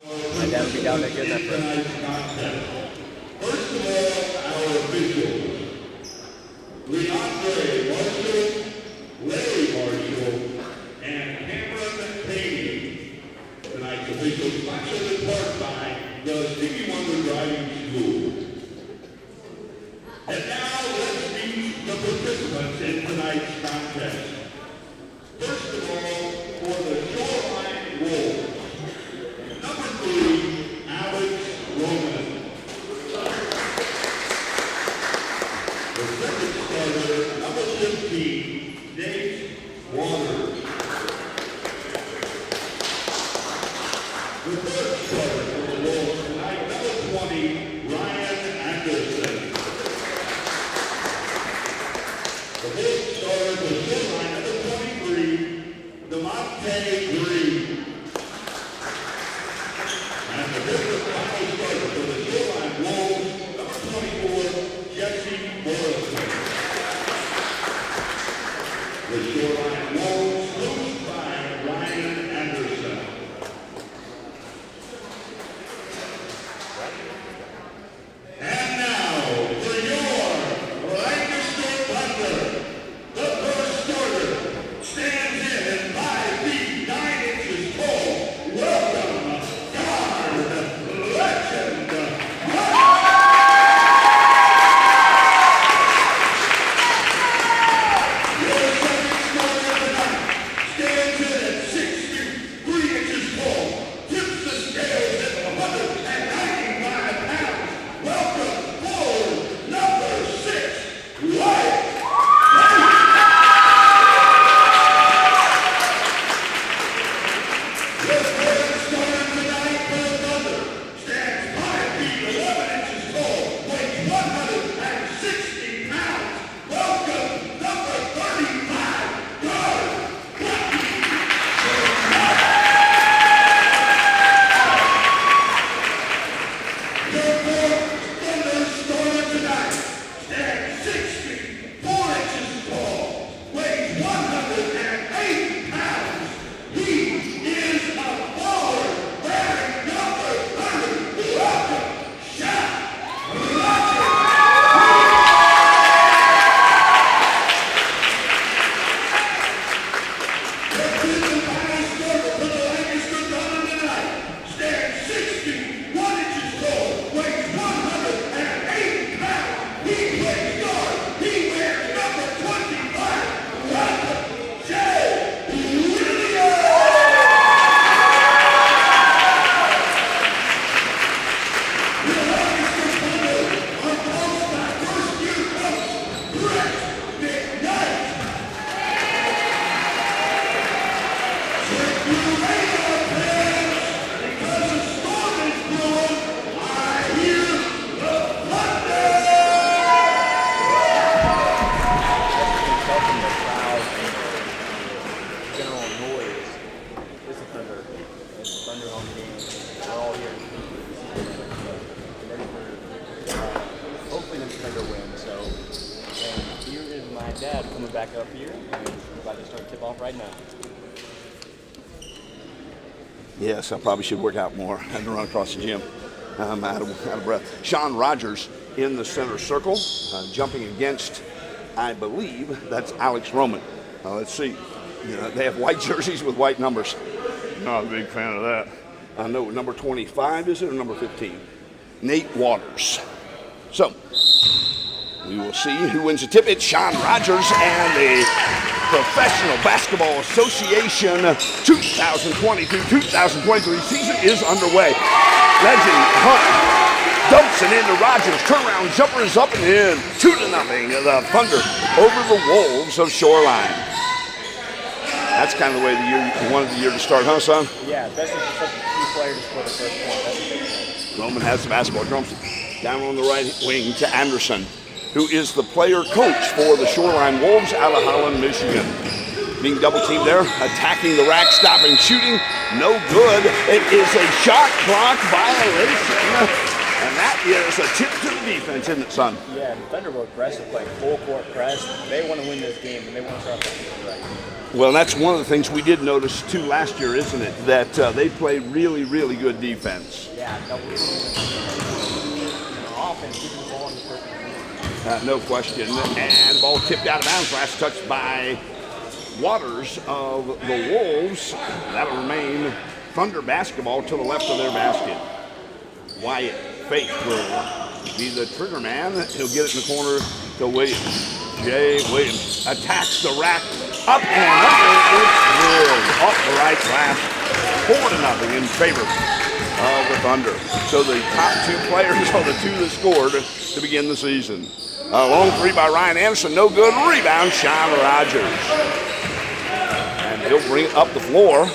My dad will be down there getting that for us. First of all, our officials. Leandre Marshall, Larry Marshall, and Cameron Payne. Tonight's officials sponsored in part by the Stevie Wonder Driving School. And now let's meet the participants in tonight's contest. First of all, for the Shoreline Wolves, number 3, Alex Roman. The second starter, number 15, Nate Waters. The third starter for the Wolves tonight, number 20, Ryan Anderson. The fourth starter for Shoreline, number 23, Demonte Green. And the fifth and final starter for the Shoreline Wolves, number 24, Jesse Morrison. The Shoreline Wolves, coached by Ryan Anderson. And now, for your Lancaster Thunder, the first starter stands in 5 feet 9 inches tall. Welcome, guard legend. Your second starter tonight stands in at 6 feet 3 inches tall. Tips the scales at 195 pounds. Welcome, forward, number 6, White. The third starter tonight for the Thunder stands 5 feet 11 inches tall, weighs 160 pounds. Welcome, number 35, guard. Your fourth Thunder starter tonight stands 6 feet 4 inches tall, weighs 108 pounds. He is a forward wearing number 30. Welcome, Shaq Rogers. The fifth and final starter for the Lancaster Thunder tonight stands 6 feet 1 inches tall, weighs 108 pounds. He plays guard. He wears number 25. Welcome, Jay Williams. The Lancaster Thunder are coached by first-year coach Brett McKnight. Check your radar, fans, because a storm is brewing. I hear the thunder. Talking about loud general noise. It's a thunder. It's a thunder home game. We're all here. Ready for hopefully the thunder win. So, and here is my dad coming back up here, and we're about to start tip off right now. Yes, I probably should work out more. I had to run across the gym. I'm out of breath. Sean Rogers in the center circle, jumping against, I believe, that's Alex Roman. Let's see. They have white jerseys with white numbers. Not a big fan of that. I know number 25, is it, or number 15? Nate Waters. So, we will see who wins the tip. It's Sean Rogers and the Professional Basketball Association 2022-2023 season is underway. Legend Hunt dumps it into Rogers. Turnaround jumper is up and in. 2-0. The Thunder over the Wolves of Shoreline. That's kind of the way you wanted the year to start, huh, son? Yeah, especially for such a key player to score the first point. That's a big thing. Roman has the basketball, drums it down on the right wing to Anderson, who is the player coach for the Shoreline Wolves out of Holland, Michigan. Being double teamed there, attacking the rack, stopping shooting, no good. It is a shot clock violation. And that is a tip to the defense, isn't it, son? Yeah, and Thunder were aggressive, like full court press. They want to win this game, and they want to start the right. Well, that's one of the things we did notice too last year, isn't it? That they play really, really good defense. Yeah, double offense, keeping the ball in the first. No question. And ball tipped out of bounds. Last touch by Waters of the Wolves. That'll remain Thunder basketball to the left of their basket. Wyatt fake will be the trigger man. He'll get it in the corner to Williams. Jay Williams attacks the rack. Up and under. It's drilled off the right glass. 4-0 in favor of the Thunder. So the top two players are the two that scored to begin the season. A long three by Ryan Anderson. No good. Rebound, Sean Rogers. And he'll bring it up the floor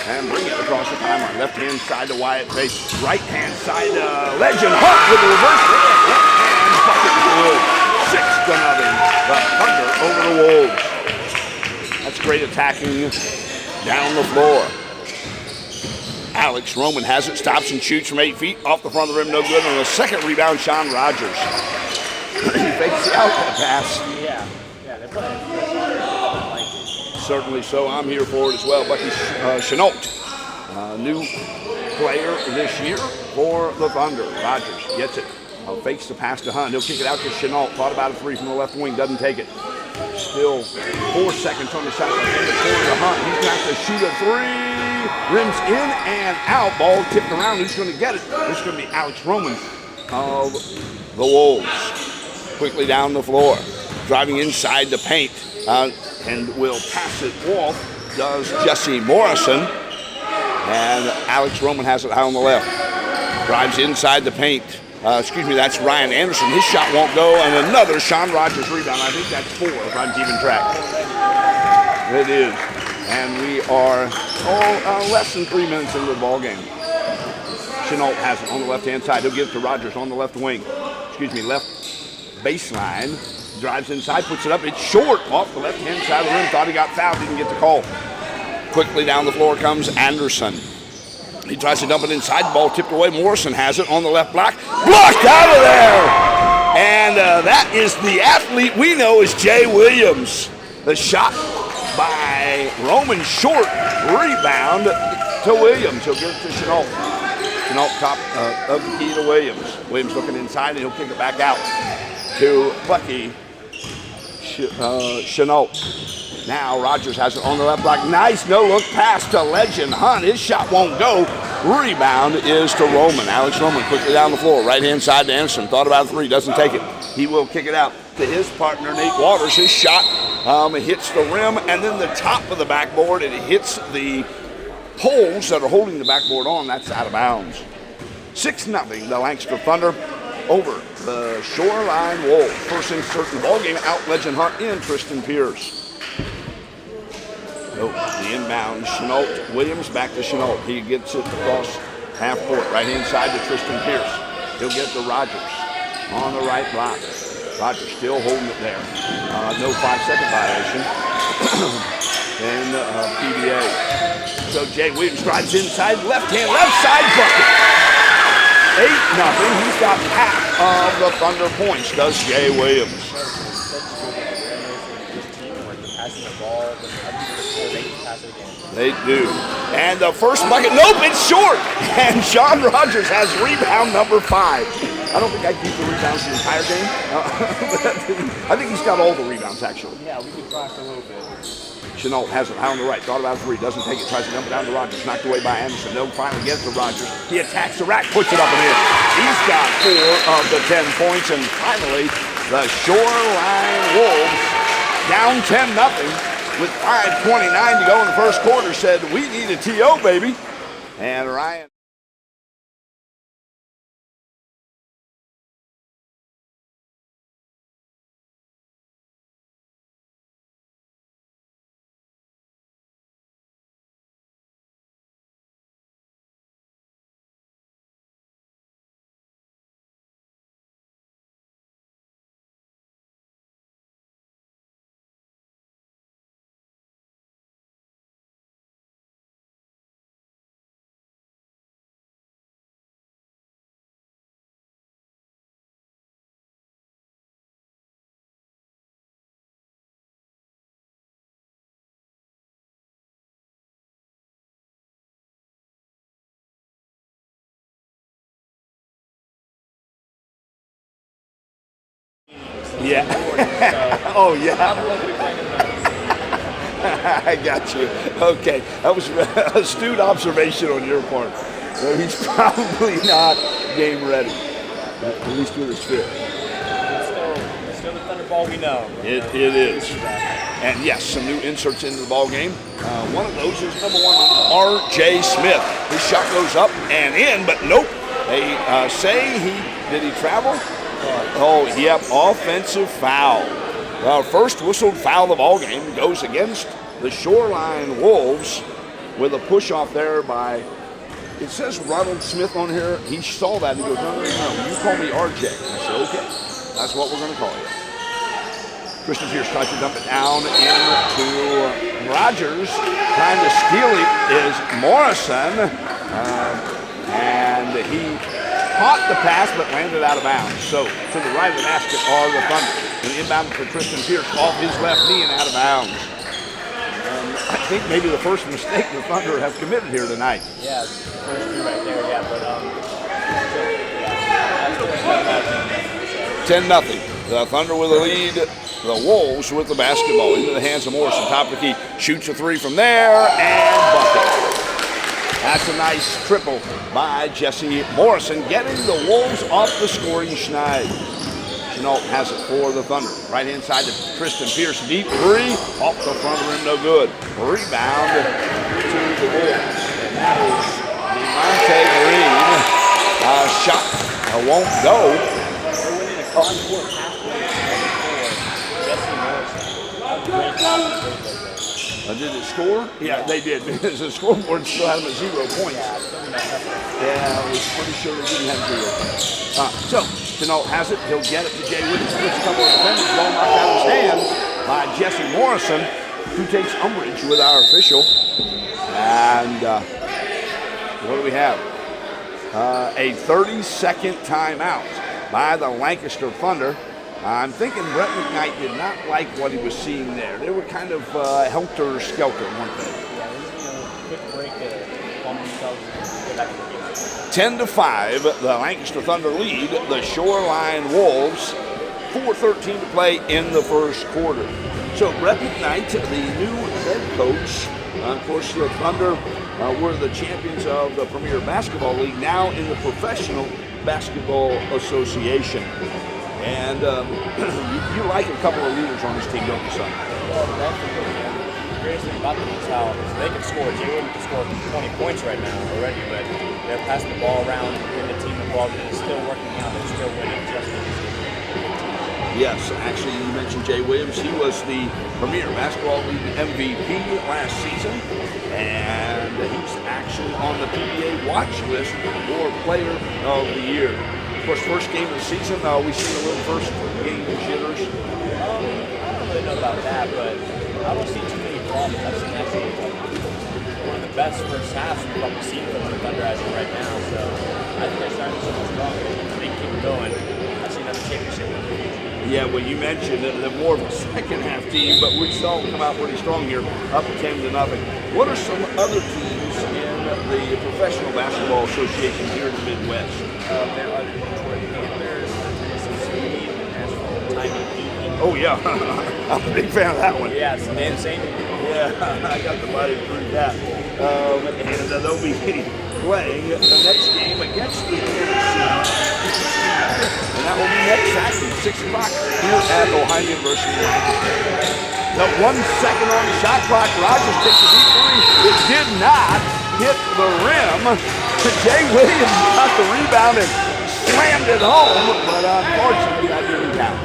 and bring it across the timeline. Left-hand side to Wyatt face. Right-hand side to Legend Hunt with the reverse. Left-hand bucket good. 6-0. The Thunder over the Wolves. That's great attacking down the floor. Alex Roman has it, stops and shoots from 8 feet. Off the front of the rim, no good. On the second rebound, Sean Rogers. He fakes the outlet pass. Yeah, they're playing. Certainly so. I'm here for it as well. Bucky Chenault, new player this year for the Thunder. Rogers gets it. Fakes the pass to Hunt. He'll kick it out to Chenault. Thought about a three from the left wing. Doesn't take it. Still 4 seconds on the shot clock. In the corner to Hunt. He's got to shoot a three. Rims in and out. Ball tipped around. Who's going to get it? It's going to be Alex Roman of the Wolves. Quickly down the floor. Driving inside the paint. And will pass it off. Does Jesse Morrison. And Alex Roman has it high on the left. Drives inside the paint. That's Ryan Anderson. His shot won't go, and another Sean Rogers rebound. I think that's 4 if I'm keeping track. It is. And we are less than 3 minutes into the ball game. Chenault has it on the left-hand side. He'll give it to Rogers on the left wing. Left baseline. Drives inside, puts it up. It's short off the left-hand side of the rim. Thought he got fouled, didn't get the call. Quickly down the floor comes Anderson. He tries to dump it inside. The ball tipped away. Morrison has it on the left block. Blocked out of there. And that is the athlete we know as Jay Williams. The shot by Roman short. Rebound to Williams. He'll give it to Chenault. Chenault top of the key to Williams. Williams looking inside, and he'll kick it back out to Bucky Chenault. Now Rogers has it on the left block. Nice no-look pass to Legend Hunt. His shot won't go. Rebound is to Roman. Alex Roman quickly down the floor. Right-hand side to Anderson. Thought about a three. Doesn't take it. He will kick it out to his partner, Nate Waters. His shot hits the rim and then the top of the backboard. It hits the poles that are holding the backboard on. That's out of bounds. 6-0, the Lancaster Thunder over the Shoreline Wolves. First insert in the ballgame out Legend Hunt in Tristan Pierce. The inbound, Chenault. Williams back to Chenault. He gets it across half court. Right-hand side to Tristan Pierce. He'll get to Rogers on the right block. Rogers still holding it there. No 5-second violation. And PBA. So Jay Williams drives inside, left side bucket. 8-0. He's got half of the Thunder points, does Jay Williams. They do. And the first bucket, nope, it's short. And Sean Rogers has rebound number 5. I don't think I keep the rebounds the entire game. I think he's got all the rebounds, actually. Yeah, we can cross a little bit. Chenault has it high on the right. Thought about a three. Doesn't take it. Tries to dump it down to Rogers. Knocked away by Anderson. They'll finally get it to Rogers. He attacks the rack. Puts it up and in. He's got 4 of the 10 points. And finally, the Shoreline Wolves, down 10-0 with 5:29 to go in the first quarter, said, we need a TO, baby. And Ryan. since Yeah. the morning, so Oh, yeah. probably won't be playing in those. I got you. Okay, that was an astute observation on your part. So he's probably not game ready, at least with his fit. It's still the Thunderball we know. It is. And yes, some new inserts into the ball game. One of those is number 1, R.J. Smith. His shot goes up and in, but nope. They say did he travel? Oh, yep, offensive foul. First whistled foul of the ball game goes against the Shoreline Wolves with a push off there by, it says Ronald Smith on here. He saw that. He goes, no, you call me RJ. I said, okay, that's what we're going to call you. Christian Pierce tries to dump it down into Rogers. Trying to steal it is Morrison. And he caught the pass but landed out of bounds. So to the right of the basket are the Thunder. An inbound for Christian Pierce off his left knee and out of bounds. I think maybe the first mistake the Thunder have committed here tonight. Yeah, first two right there, yeah, but yeah. 10-0. The Thunder with the lead. The Wolves with the basketball into the hands of Morrison. Top of the key, shoots a three from there and bucket. That's a nice triple by Jesse Morrison, getting the Wolves off the scoring schneid. Chenault has it for the Thunder. Right-hand side to Tristan Pierce, deep three, off the front of the rim, no good. Rebound to the Wolves. And that is Demonte Green. Shot won't go. They're winning a concourt halfway before Jesse Morrison. Did it score? Yeah, they did, because the scoreboard still had them at 0 points. Yeah, I was pretty sure they didn't have 0 points. So, Chenault has it. He'll get it to Jay Williams. Splits a couple of defenders. Ball knocked out of his hands by Jesse Morrison, who takes umbrage with our official. And what do we have? A 30-second timeout by the Lancaster Thunder. I'm thinking Brett McKnight did not like what he was seeing there. They were kind of helter-skelter, weren't they? Yeah, this is a quick break to calm themselves and get back to the game. 10-5, the Lancaster Thunder lead the Shoreline Wolves. 4:13 to play in the first quarter. So Brett McKnight, the new head coach, of course the Thunder were the champions of the Premier Basketball League, now in the Professional Basketball Association. And you like a couple of leaders on this team, don't you, son? Well, the greatest thing about them is how they can score. Jay Williams can score 20 points right now already, but they're passing the ball around, getting the team involved, and it's still working out. They're still winning just as Yes, actually, you mentioned Jay Williams. He was the Premier Basketball League MVP last season, and he's actually on the PBA watch list for Player of the Year. Of course, first game of the season, we've seen a little first game jitters. I don't really know about that, but I don't see too many problems. I've seen actually one of the best first halves we've probably seen from the Thunder as of right now. So I think they're starting to show strong. If they keep going, I see another championship in the future. Yeah, well, you mentioned that they're more of a second half team, but we saw them come out pretty strong here, up 10-0. What are some other teams in the Professional Basketball Association here in the Midwest? There are the Detroit Panthers, Tennessee Speed, Nashville Tiny. Oh, yeah. I'm a big fan of that one. Yeah, it's Dan Saint. Yeah, I got the money to prove that. And they'll be playing the next game against the Tennessee. And that will be next Saturday, 6 o'clock, here at Ohio University. Now, 1 second on the shot clock. Rogers takes a deep three. It did not hit the rim. Jay Williams got the rebound and slammed it home, but unfortunately that didn't count.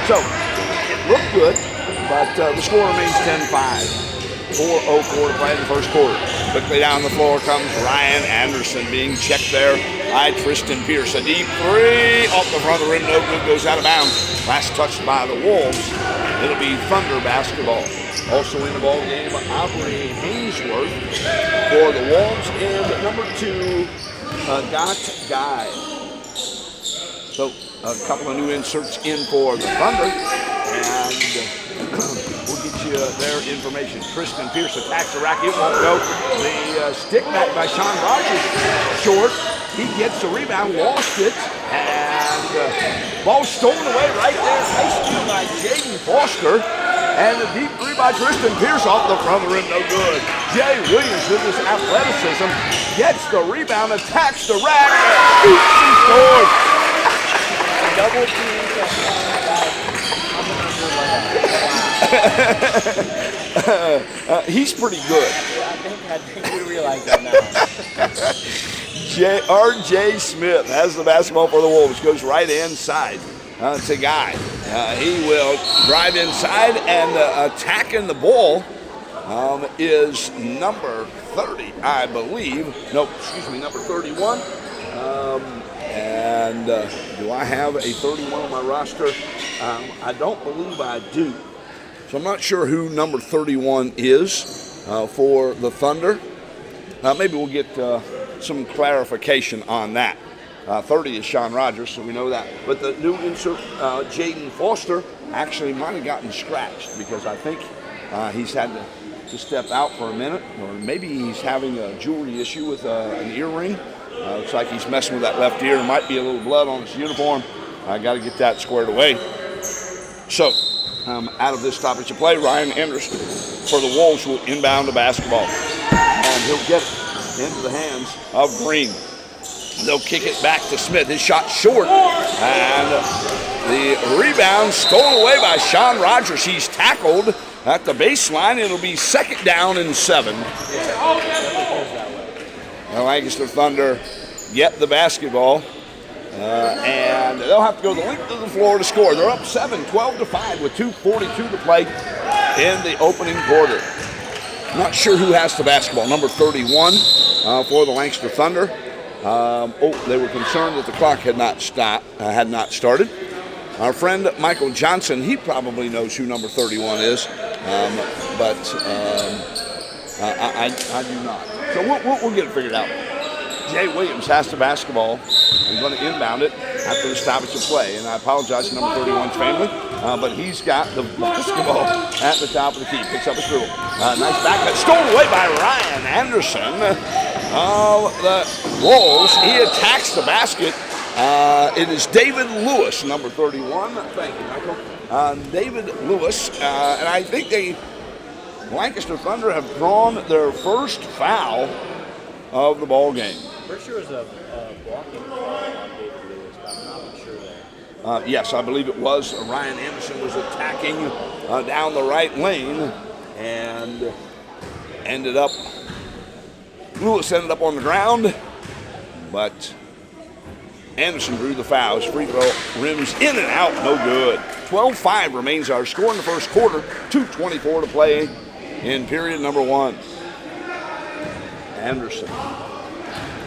So, it looked good, but the score remains 10-5. 4:04 to play in the first quarter. Quickly down the floor comes Ryan Anderson, being checked there by Tristan Pierce. A deep three off the front of the rim, no good, goes out of bounds. Last touched by the Wolves. It'll be Thunder basketball. Also in the ball game, Aubrey Hainsworth for the Wolves, and number 2, Got Guy. So a couple of new inserts in for the Thunder, and we'll get you their information. Tristan Pierce attacks the rack. It won't go. The stick back by Sean Rogers, short. He gets the rebound, lost it, and ball stolen away right there. Nice steal by Jaden Foster. And the deep three by Tristan Pierce off the front of the rim, no good. Jay Williams with his athleticism gets the rebound, attacks the rack, and he scores. Double team. He's pretty good. I think you realize that now. R.J. Smith has the basketball for the Wolves, goes right inside to Guy. He will drive inside, and attacking the ball is number 30, I believe. No, excuse me, number 31. Do I have a 31 on my roster? I don't believe I do. So I'm not sure who number 31 is for the Thunder. Maybe we'll get some clarification on that. 30 is Sean Rogers, so we know that. But the new insert, Jaden Foster, actually might have gotten scratched because I think he's had to step out for a minute, or maybe he's having a jewelry issue with an earring. Looks like he's messing with that left ear. There might be a little blood on his uniform. I got to get that squared away. So, out of this stoppage of play, Ryan Anderson for the Wolves will inbound the basketball. And he'll get it into the hands of Green. They'll kick it back to Smith. His shot short. And the rebound stolen away by Sean Rogers. He's tackled at the baseline. It'll be second down and 7. The Lancaster Thunder get the basketball. And they'll have to go the length of the floor to score. They're up 7, 12-5 with 2:42 to play in the opening quarter. Not sure who has the basketball. Number 31 for the Lancaster Thunder. They were concerned that the clock had not started. Our friend Michael Johnson, he probably knows who number 31 is, but I do not. So we'll get it figured out. Jay Williams has the basketball. He's going to inbound it after the stoppage of play. And I apologize to number 31's family, but he's got the basketball at the top of the key. Picks up his dribble. Nice back cut. Stolen away by Ryan Anderson of the Wolves. He attacks the basket. It is David Lewis, number 31. Thank you, Michael. David Lewis. And I think the Lancaster Thunder have drawn their first foul of the ball game. Pretty sure it was a blocking foul on David Lewis, but I'm not sure there. Yes, I believe it was. Ryan Anderson was attacking down the right lane and Lewis ended up on the ground, but Anderson drew the foul. His free throw rims in and out, no good. 12-5 remains our score in the first quarter. 2:24 to play in period number 1. Anderson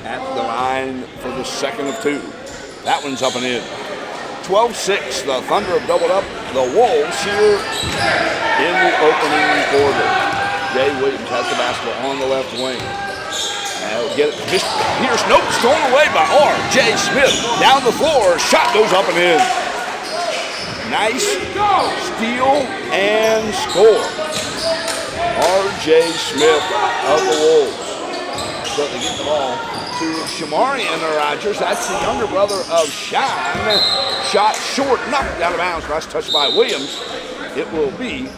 at the line for the second of 2. That one's up and in. 12-6. The Thunder have doubled up the Wolves here in the opening quarter. Jay Williams has the basketball on the left wing. He'll get it. Pierce, nope, stolen away by R.J. Smith. Down the floor, shot goes up and in. Nice steal and score. R.J. Smith of the Wolves. So they get the ball to Shamarian Rogers. That's the younger brother of Sean. Shot short, knocked out of bounds. Last touch by Williams. It will be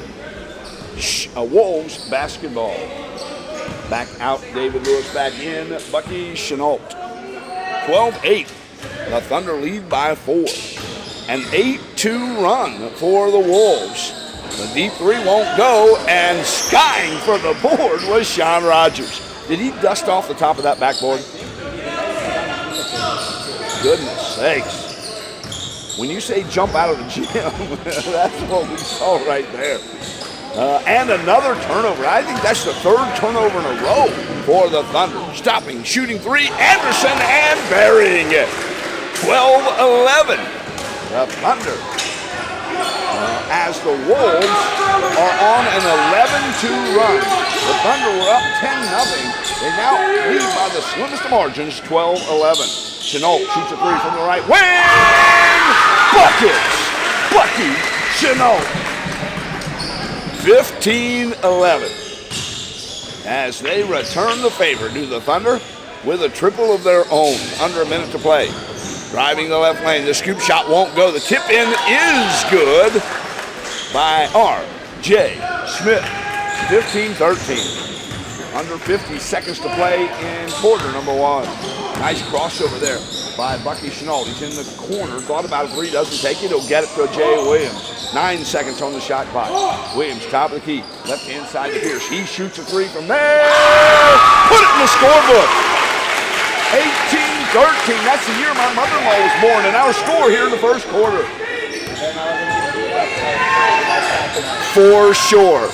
a Wolves basketball. Back out, David Lewis back in. Bucky Chenault. 12-8. The Thunder lead by 4. An 8-2 run for the Wolves. The deep three won't go, and skying for the board was Sean Rogers. Did he dust off the top of that backboard? Goodness sakes. When you say jump out of the gym, that's what we saw right there. And another turnover. I think that's the 3rd turnover in a row for the Thunder. Stopping, shooting 3, Anderson, and burying it. 12-11. The Thunder, as the Wolves are on an 11-2 run. The Thunder were up 10-0. They now lead by the slimmest of margins, 12-11. Chenault shoots a 3 from the right wing. Buckets! Bucky Chenault. 15-11. As they return the favor to the Thunder with a triple of their own. Under a minute to play. Driving the left lane. The scoop shot won't go. The tip in is good by R.J. Smith. 15-13. Under 50 seconds to play in quarter number one. Nice crossover there by Bucky Chenault. He's in the corner. Thought about a three. Doesn't take it. He'll get it to Jay Williams. 9 seconds on the shot clock. Williams, top of the key. Left-hand side to Pierce. He shoots a three from there. Put it in the scorebook. 18-13. That's the year my mother-in-law was born. And our score here in the first quarter. For sure.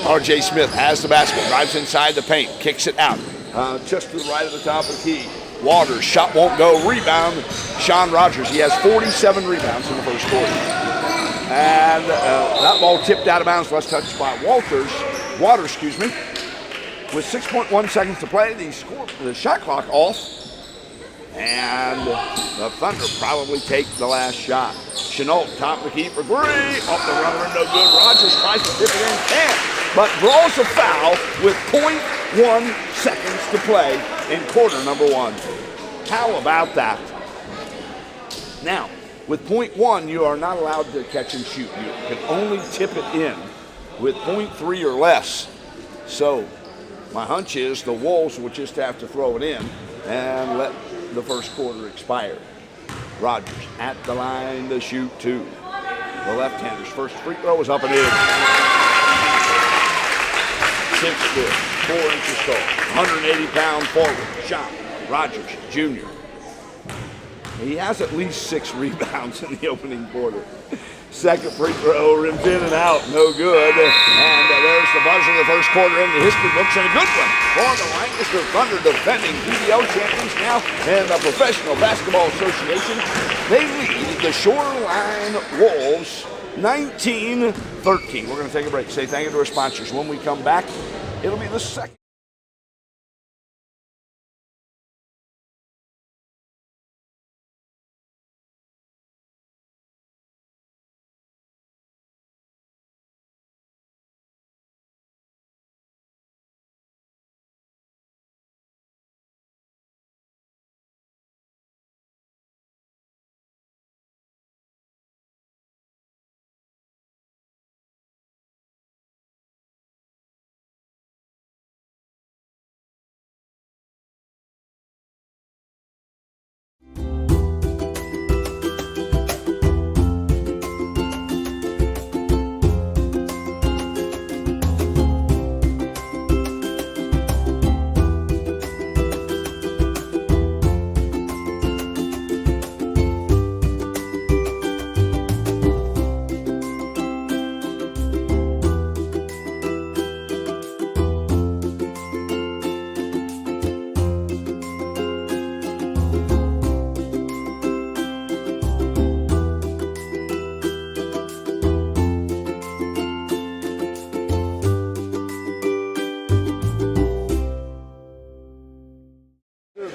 R.J. Smith has the basketball, drives inside the paint, kicks it out. Just to the right of the top of the key. Waters, shot won't go, rebound. Sean Rogers, he has 47 rebounds in the first quarter. And that ball tipped out of bounds, last touched by Waters, with 6.1 seconds to play. The shot clock off. And the Thunder probably take the last shot. Chenault, top of the key for three. Off the runner, no good. Rogers tries to tip it in, can't. But draws a foul with 0.1 seconds to play in quarter number one. How about that? Now, with 0.1, you are not allowed to catch and shoot. You can only tip it in with 0.3 or less. So, my hunch is the Wolves will just have to throw it in and let the first quarter expire. Rogers at the line to shoot two. The left-hander's first free throw is up and in. 6 foot, 4 inches tall, 180-pound forward, Sean Rogers Jr. He has at least 6 rebounds in the opening quarter. Second free throw, rims in and out, no good. And there's the buzzer of the first quarter in the history books, and a good one for the Lancaster Thunder, defending PBL champions now in the Professional Basketball Association. They lead the Shoreline Wolves 19-13. We're going to take a break. Say thank you to our sponsors. When we come back, it'll be the second.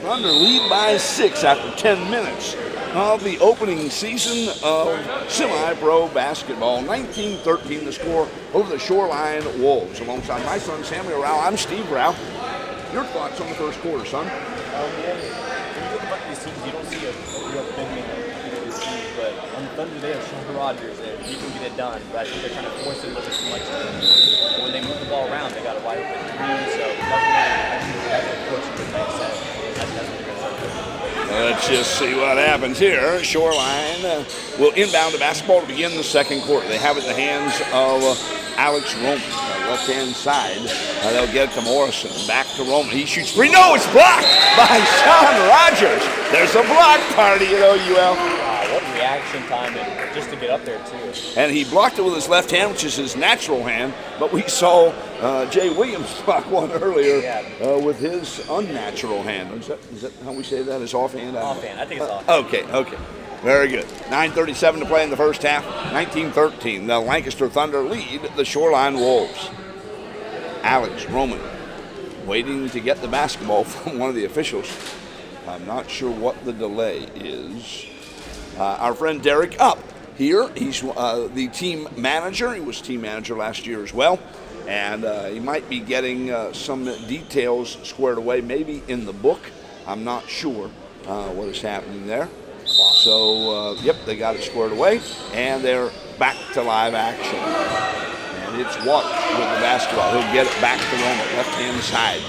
Thunder lead by 6 after 10 minutes of the opening season of semi-pro basketball. 19-13 the score over the Shoreline Wolves. Alongside my son Samuel Rao, I'm Steve Rao. Your thoughts on the first quarter, son? Yeah, when you look at these teams, you don't see a real big man in these teams, but on the Thunder they have Sean Rogers, and he can get it done, but I think they're trying to force it a little bit too much. But when they move the ball around, they got a wide open three, so I think that's unfortunate, like I said. That's what they're going to do. Let's just see what happens here. Shoreline will inbound the basketball to begin the second quarter. They have it in the hands of Alex Roman, left-hand side. They'll get it to Morrison. Back to Roman. He shoots three. No, it's blocked by Sean Rogers. There's a block party at OUL. What reaction time, and just to get up there, too. And he blocked it with his left hand, which is his natural hand. But we saw Jay Williams block one earlier with his unnatural hand. Is that how we say that? His offhand? Offhand. I think it's off. Okay. Very good. 9:37 to play in the first half. 19-13. The Lancaster Thunder lead the Shoreline Wolves. Alex Roman waiting to get the basketball from one of the officials. I'm not sure what the delay is. Our friend Derek Up here. He's the team manager. He was team manager last year as well. And he might be getting some details squared away, maybe in the book. I'm not sure what is happening there. So, yep, they got it squared away, and they're back to live action. And it's Watt with the basketball. He'll get it back to Romer, left-hand side.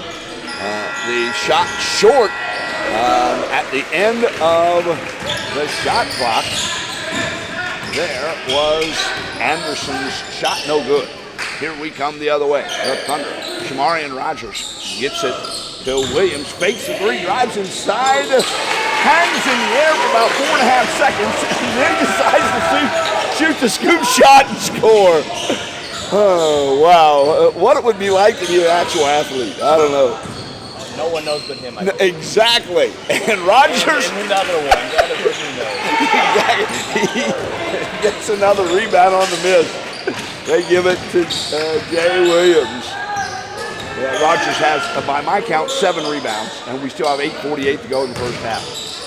The shot short at the end of the shot clock. There was Anderson's shot, no good. Here we come the other way. The Thunder. Shamarian Rogers gets it to Williams. Fakes the three, drives inside, hangs in the air for about 4.5 seconds, and then decides to shoot the scoop shot and score. Oh, wow. What it would be like to be an actual athlete, I don't know. No one knows but him. Exactly. And Rogers. And the other one. The other person knows. Exactly. He gets another rebound on the miss. They give it to Jay Williams. Yeah, Rogers has, by my count, 7 rebounds, and we still have 8:48 to go in the first half.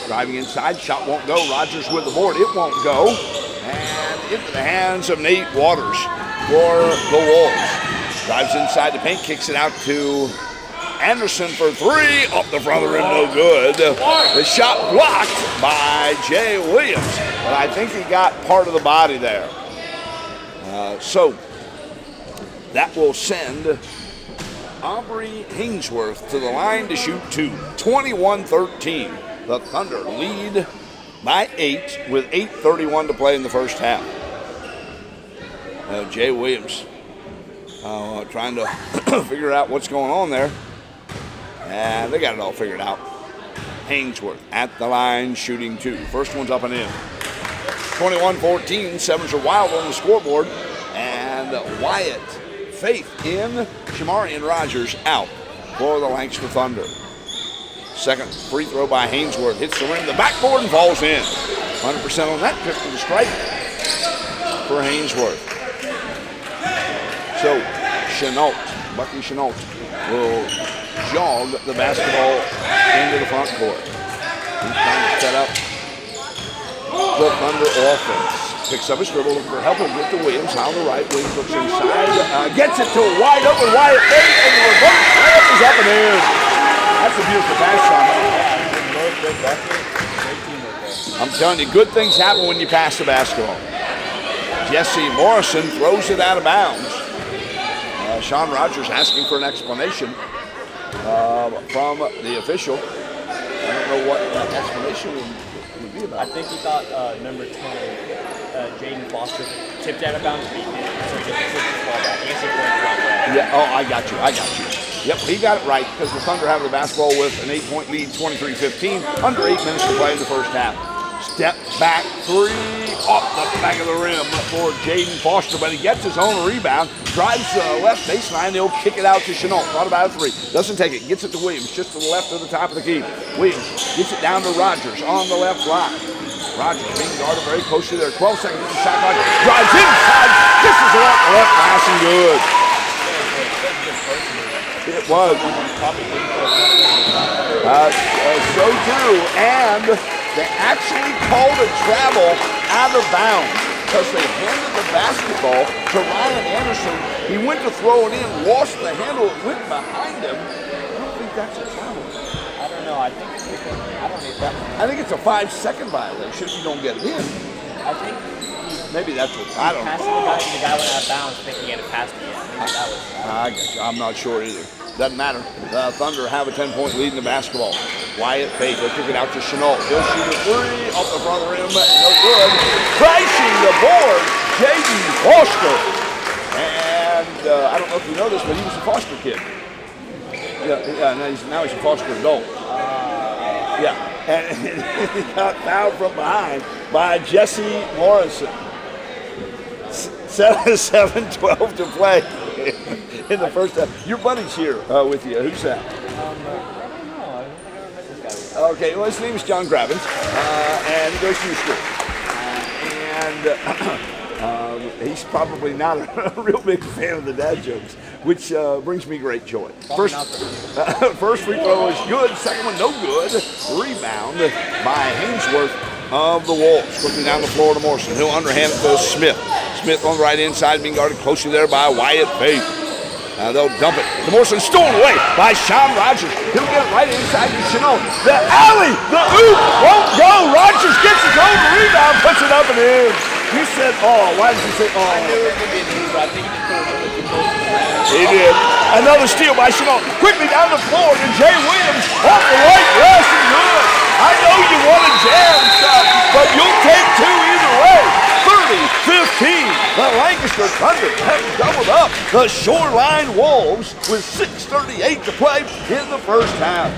Driving inside, shot won't go. Rogers with the board, it won't go. And into the hands of Nate Waters for the Wolves. Drives inside the paint, kicks it out to Anderson for 3. Up the front of the rim, no good. The shot blocked by Jay Williams, but I think he got part of the body there. So that will send Aubrey Hainsworth to the line to shoot 2. 21-13. The Thunder lead by 8 with 8:31 to play in the first half. Jay Williams trying to figure out what's going on there. And they got it all figured out. Hainsworth at the line shooting 2. First one's up and in. 21-14. Sevens are wild on the scoreboard. And Wyatt Faith in. Shamarian Rogers out for the Lancaster Thunder. Second free throw by Hainsworth. Hits the rim, the backboard, and falls in. 100% on that trip to the strike for Hainsworth. So, Bucky Chenault will jog the basketball into the front court. He's trying to set up the Thunder offense. Picks up his dribble, looking for help, and get to Williams. On the right, Williams looks inside, gets it to a wide open Wyatt Faith, and the reverse layup is up and in. That's a beautiful pass, Sean. I'm telling you, good things happen when you pass the basketball. Jesse Morrison throws it out of bounds. Sean Rogers asking for an explanation from the official. I don't know what that explanation would be about. I think he thought number 10, Jaden Foster, tipped out of bounds, beat it, so just pushed the ball back. He actually pointed the wrong way. Yeah, oh, I got you. Yep, he got it right because the Thunder have the basketball with an 8-point lead, 23-15, under 8 minutes to play in the first half. Step back 3 off the back of the rim for Jaden Foster, but he gets his own rebound, drives left baseline, they'll kick it out to Chenault. Thought about a 3, doesn't take it, gets it to Williams, just to the left of the top of the key. Williams gets it down to Rogers on the left block. Rogers being guarded very close to there. 12 seconds to the shot clock. Drives inside. This is off the left pass and good. It was. So true. And they actually called a travel out of bounds because they handed the basketball to Ryan Anderson. He went to throw it in, lost the handle, it went behind him. I don't think that's a travel. I don't know. I think it's a 5-second violation if you don't get it in. I think maybe that's what I don't know. The guy went out of bounds thinking he had to pass it again. Maybe that was. I guess I'm not sure either. Doesn't matter. The Thunder have a 10-point lead in the basketball. Wyatt Faith will kick it out to Chenault. He'll shoot a 3 off the front of the rim. No good. Crashing the board, Jaden Foster. And I don't know if you know this, but he was a foster kid. Now he's a foster adult. And he got fouled from behind by Jesse Morrison. 7-12 to play in the first half. Your buddy's here with you. Who's that? I don't know. I don't think I ever met this guy. Okay, well, his name is John Gravins, and he goes to your school. He's probably not a real big fan of the dad jokes, which brings me great joy. First free throw is good. Second one, no good. Rebound by Hainsworth of the Wolves. Quickly down the floor to Morrison. He'll underhand it to Smith. Smith on the right inside, being guarded closely there by Wyatt Faith. They'll dump it. The Morrison stolen away by Sean Rogers. He'll get it right inside to Chenault. The alley, the oop won't go. Rogers gets his own rebound, puts it up and in. You said, oh, why did you say, oh? I knew it was going to be an easy, but I think he just put it a little too close to the rim. He did. Another steal by Chenault. Quickly down the floor to Jay Williams. Off the right, yes, and good. I know you want a jam shot, but you'll take two either way. 30-15. The Lancaster Thunder have doubled up the Shoreline Wolves with 6:38 to play in the first half.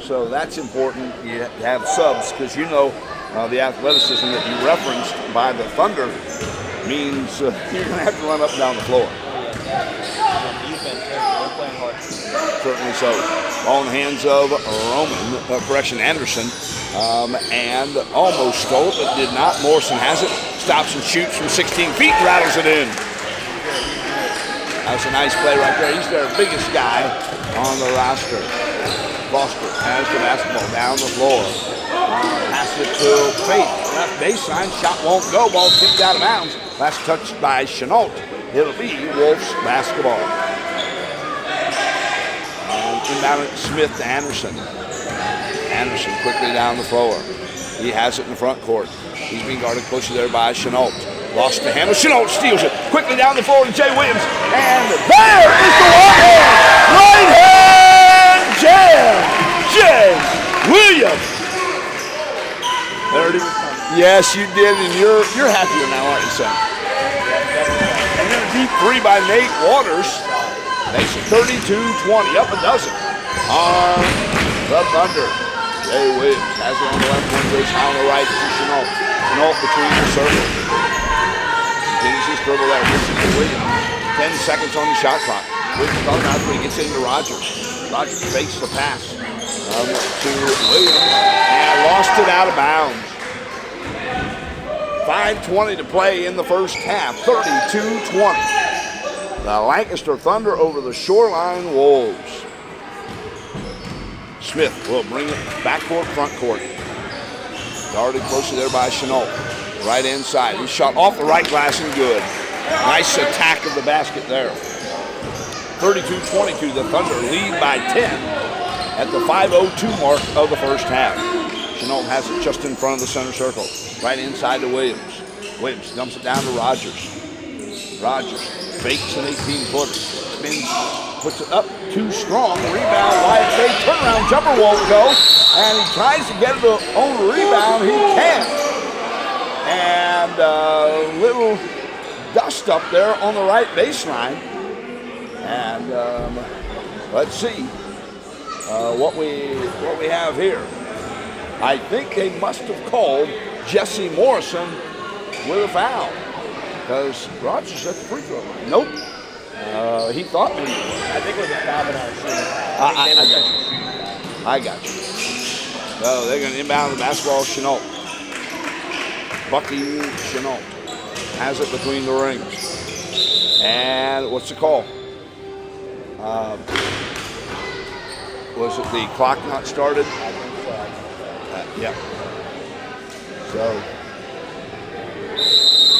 So that's important. You have subs because you know the athleticism that you referenced by the Thunder means you're going to have to run up and down the floor. Defense, they're playing hard. Certainly so. Ball in the hands of Anderson, and almost stole it, but did not. Morrison has it, stops and shoots from 16 feet, rattles it in. That's a nice play right there. He's their biggest guy on the roster. Foster has the basketball down the floor. Pass it to Faith. Left baseline. Shot won't go. Ball tipped out of bounds. Last touched by Chenault. It'll be Wolves basketball. And inbound Smith to Anderson. Anderson quickly down the floor. He has it in the front court. He's being guarded closely there by Chenault. Lost the handle. Chenault steals it. Quickly down the floor to Jay Williams. And there is the right-hand. Right-hand jam. Jay Williams. There it is. Yes, you did, and you're happier now, aren't you, son? And then a deep three by Nate Waters. Makes it 32-20. Up a dozen on the Thunder. Jay Williams has it on the left wing, goes on the right to Chenault. Chenault between the circle. Continues his dribble there. Gets it to Williams. 10 seconds on the shot clock. Williams automatically gets into Rogers. Rogers fakes the pass to Williams and lost it out of bounds. 5:20 to play in the first half. 32-20. The Lancaster Thunder over the Shoreline Wolves. Smith will bring it back court, front court. Guarded closely there by Chenault. Right inside. He shot off the right glass and good. Nice attack of the basket there. 32-22. The Thunder lead by 10 at the 5:02 mark of the first half. Chenault has it just in front of the center circle. Right inside to Williams. Williams dumps it down to Rogers. Rogers fakes an 18-footer. Spins, puts it up too strong. Rebound, Wyatt Fay. Turnaround jumper won't go. And he tries to get it on the rebound. He can't. And a little dust up there on the right baseline. And let's see what we have here. I think they must have called Jesse Morrison with a foul because Rogers at the free throw line. Nope. He thought maybe. I think it was a foul, but not a shooting. I got you. So they're going to inbound the basketball. Chenault. Bucky Chenault has it between the rings. And what's the call? Was it the clock not started? I think so. Yeah. So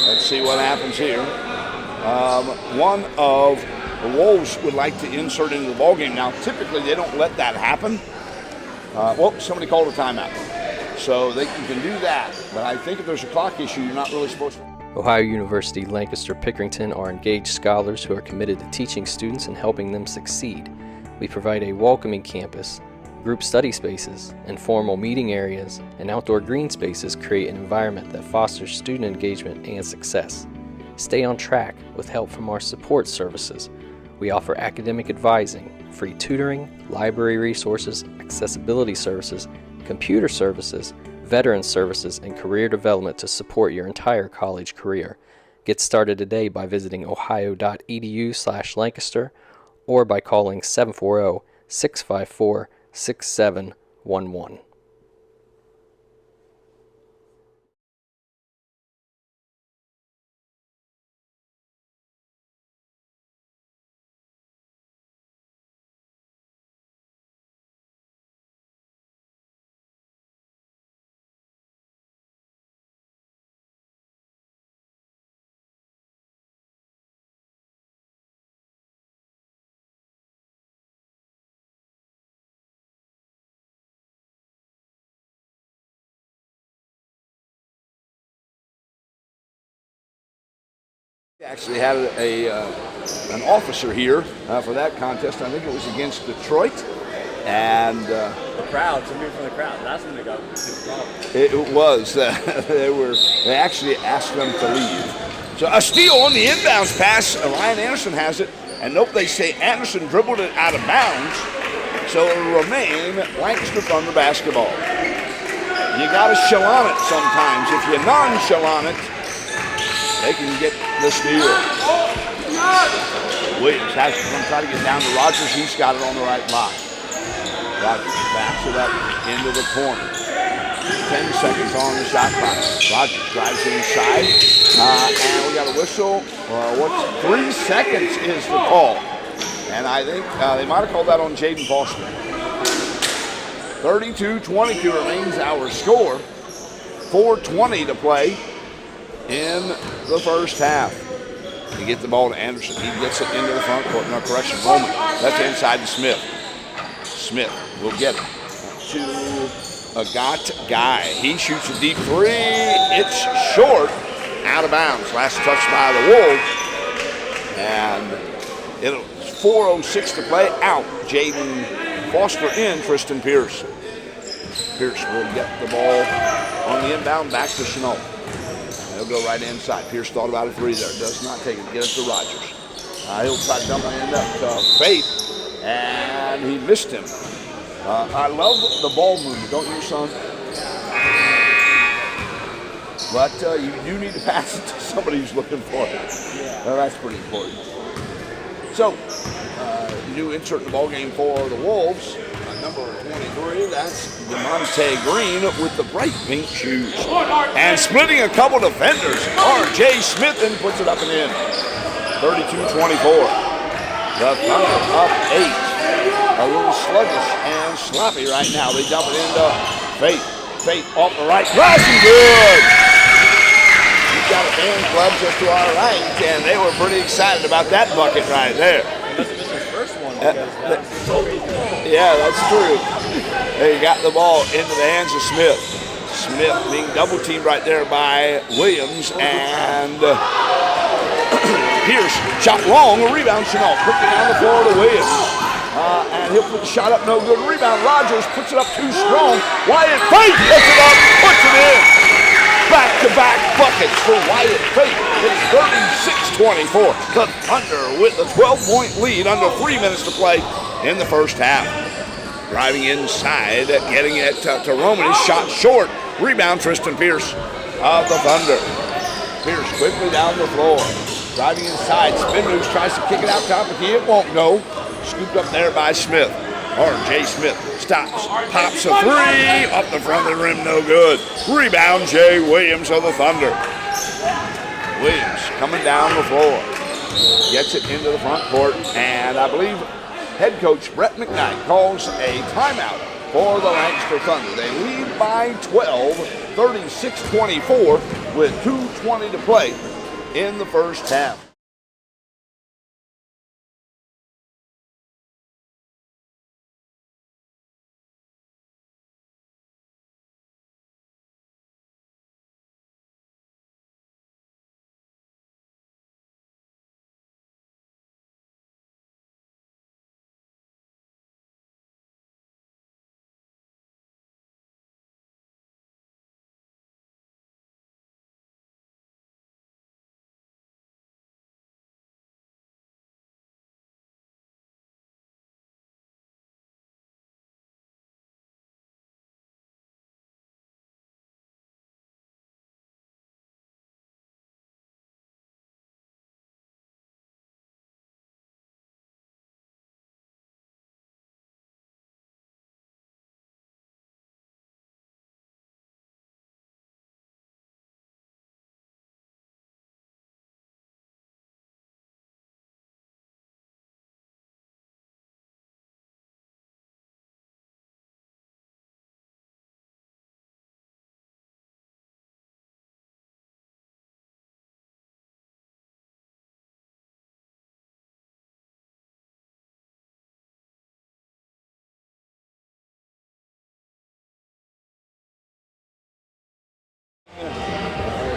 let's see what happens here. One of the Wolves would like to insert into the ballgame. Now, typically they don't let that happen. somebody called a timeout. So you can do that, but I think if there's a clock issue, you're not really supposed to. Ohio University Lancaster Pickerington are engaged scholars who are committed to teaching students and helping them succeed. We provide a welcoming campus. Group study spaces, informal meeting areas, and outdoor green spaces create an environment that fosters student engagement and success. Stay on track with help from our support services. We offer academic advising, free tutoring, library resources, accessibility services, computer services, veteran services, and career development to support your entire college career. Get started today by visiting ohio.edu/Lancaster or by calling 740-654-6711. Actually had an officer here for that contest. I think it was against Detroit, and The crowd, somebody from the crowd, that's when they got the problem. it was they actually asked them to leave. So a steal on the inbounds pass. Ryan Anderson has it, and nope, they say Anderson dribbled it out of bounds, so it'll remain Lancaster Thunder basketball. You got to shell on it sometimes. If you non-shell on it, they can get the steal. Williams has to try to get down to Rogers. He's got it on the right block. Rogers backs it up into the corner. 10 seconds on the shot clock. Rogers drives inside, and we got a whistle. 3 seconds is the call. And I think they might have called that on Jaden Foster. 32-22 remains our score. 4:20 to play in the first half. You get the ball to Anderson. He gets it into the front court. No, correction, Roman. That's inside to Smith. Smith will get it to a Guy. He shoots a deep three. It's short, out of bounds. Last touch by the Wolves. And it's 4:06 to play. Out. Jaden Foster in. Tristan Pierce. Pierce will get the ball on the inbound back to Chenault. He'll go right inside. Pierce thought about a three there. Does not take it. Get it to Rogers. He'll try to dump it in to Faith, and he missed him. I love the ball movement, don't you, son? But you do need to pass it to somebody who's looking for it. Well, that's pretty important. So, new insert in the ball game for the Wolves. Number 23, that's DeMonte Green with the bright pink shoes. And splitting a couple defenders, R.J. Smith and puts it up and in. 32-24. The Thunder up 8. A little sluggish and sloppy right now. They dump it into Faith. Faith off the right. Rising good! We've got a fan club just to our right, and they were pretty excited about that bucket right there. Yeah, that's true. They got the ball into the hands of Smith. Smith being double teamed right there by Williams, and Pierce shot long, a rebound. Chenault quickly down the floor to Williams. And he'll put the shot up, no good. Rebound, Rogers puts it up too strong. Wyatt Faith puts it up, puts it in. Back-to-back buckets for Wyatt Faith. It's 36-24. The Thunder with a 12-point lead under 3 minutes to play in the first half. Driving inside, getting it to Roman. His shot short. Rebound, Tristan Pierce of the Thunder. Pierce quickly down the floor. Driving inside, spin moves, tries to kick it out top of the key. It won't go. Scooped up there by Smith. R.J. Smith stops, pops a three, up the front of the rim, no good. Rebound, Jay Williams of the Thunder. Williams coming down the floor. Gets it into the front court, and I believe head coach Brett McKnight calls a timeout for the Lancaster Thunder. They lead by 12, 36-24, with 2:20 to play in the first half.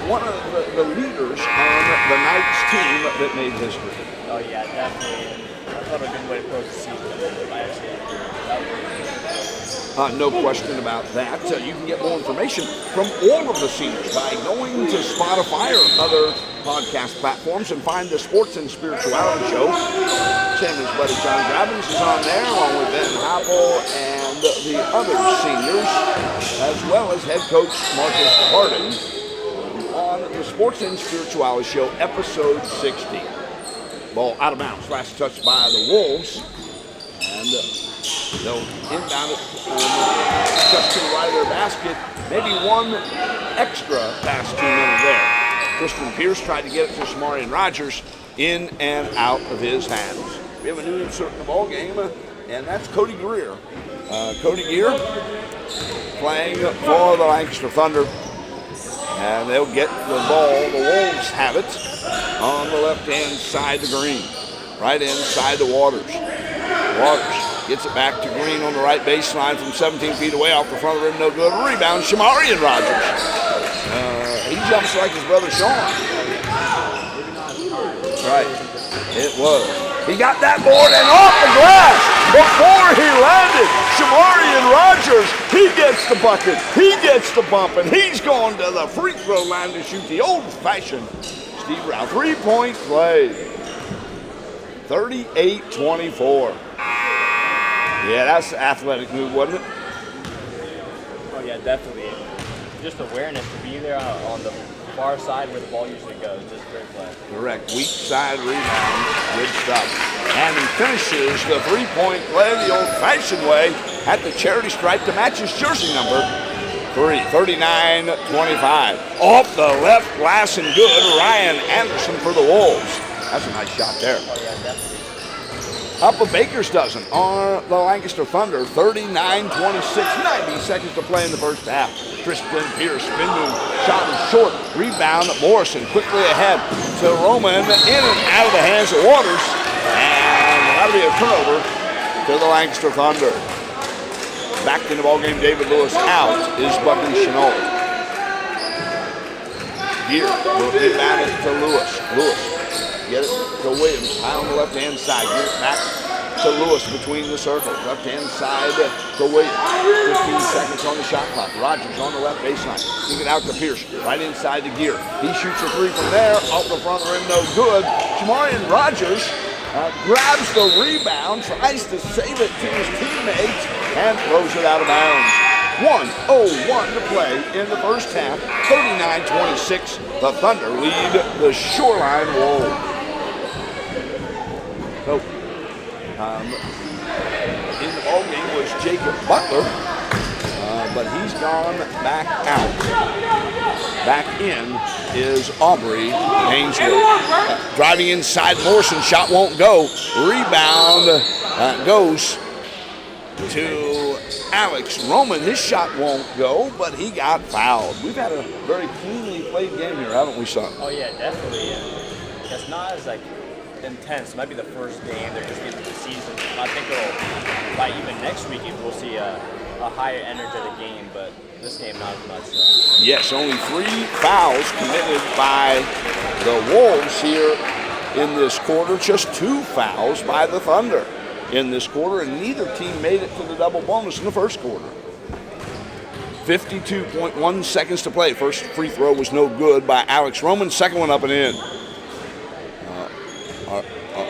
one of the leaders on the Knights team that made history. Oh yeah, definitely. I thought it was a good way to close the season. I actually No question about that. You can get more information from all of the seniors by going to Spotify or other podcast platforms and find the Sports and Spirituality Show. Sam and his buddy John Grabbins is on there, along with Ben Happel and the other seniors, as well as head coach Marcus Harding on the Sports and Spirituality Show, episode 60. Ball out of bounds, last touched by the Wolves, and they'll inbound it just to the right of their basket. Maybe one extra past 2 minutes there. Tristan Pierce tried to get it to Shamarian Rogers, in and out of his hands. We have a new insert in the ball game, and that's Cody Greer. Cody Greer playing for the Lancaster Thunder, and they'll get the ball. The Wolves have it on the left-hand side of the green, right inside the Waters. Waters gets it back to Green on the right baseline from 17 feet away off the front of the rim, no good. Rebound, Shamarian Rogers. He jumps like his brother Sean. Right, it was. He got that board and off the glass before he landed. Shamarian Rogers, he gets the bucket, he gets the bump, and he's going to the free throw line to shoot the old-fashioned Steve Rao three-point play. 38-24. Yeah, that's an athletic move, wasn't it? Oh yeah, definitely. Just awareness to be there on the far side where the ball usually goes. Just great play. Correct. Weak side rebound. Good stuff. And he finishes the three-point play the old-fashioned way at the charity stripe to match his jersey number 3. 39-25. Off the left glass and good. Ryan Anderson for the Wolves. That's a nice shot there. Oh yeah, definitely. Up a baker's dozen on the Lancaster Thunder, 39-26, 90 seconds to play in the first half. Tristan Pierce, spin move, shot is short, rebound, Morrison quickly ahead to Roman, in and out of the hands of Waters, and that'll be a turnover to the Lancaster Thunder. Back in the ballgame, David Lewis out is Bucky Chenault. Gear will inbound it to Lewis. Lewis. Get it to Williams, high on the left-hand side. Get it back to Lewis between the circles. Left-hand side to Williams. 15 seconds on the shot clock. Rogers on the left baseline. Kick it out to Pierce, right inside the Gear. He shoots a three from there, off the front rim, no good. Shamarian Rogers grabs the rebound, tries to save it to his teammates, and throws it out of bounds. 1:01 to play in the first half. 39-26. The Thunder lead the Shoreline Wolves. So, in the ballgame was Jacob Butler, but he's gone back out. Back in is Aubrey Ainsworth. Driving inside, Morrison, shot won't go. Rebound goes to Alex Roman. His shot won't go, but he got fouled. We've had a very cleanly played game here, haven't we, son? Oh yeah, definitely. It's not as intense. It might be the first game. They're just getting to the season. I think by even next week we'll see a higher energetic game, but this game not as much. So. Yes, only 3 fouls committed by the Wolves here in this quarter. Just 2 fouls by the Thunder in this quarter, and neither team made it to the double bonus in the first quarter. 52.1 seconds to play. First free throw was no good by Alex Roman. Second one up and in.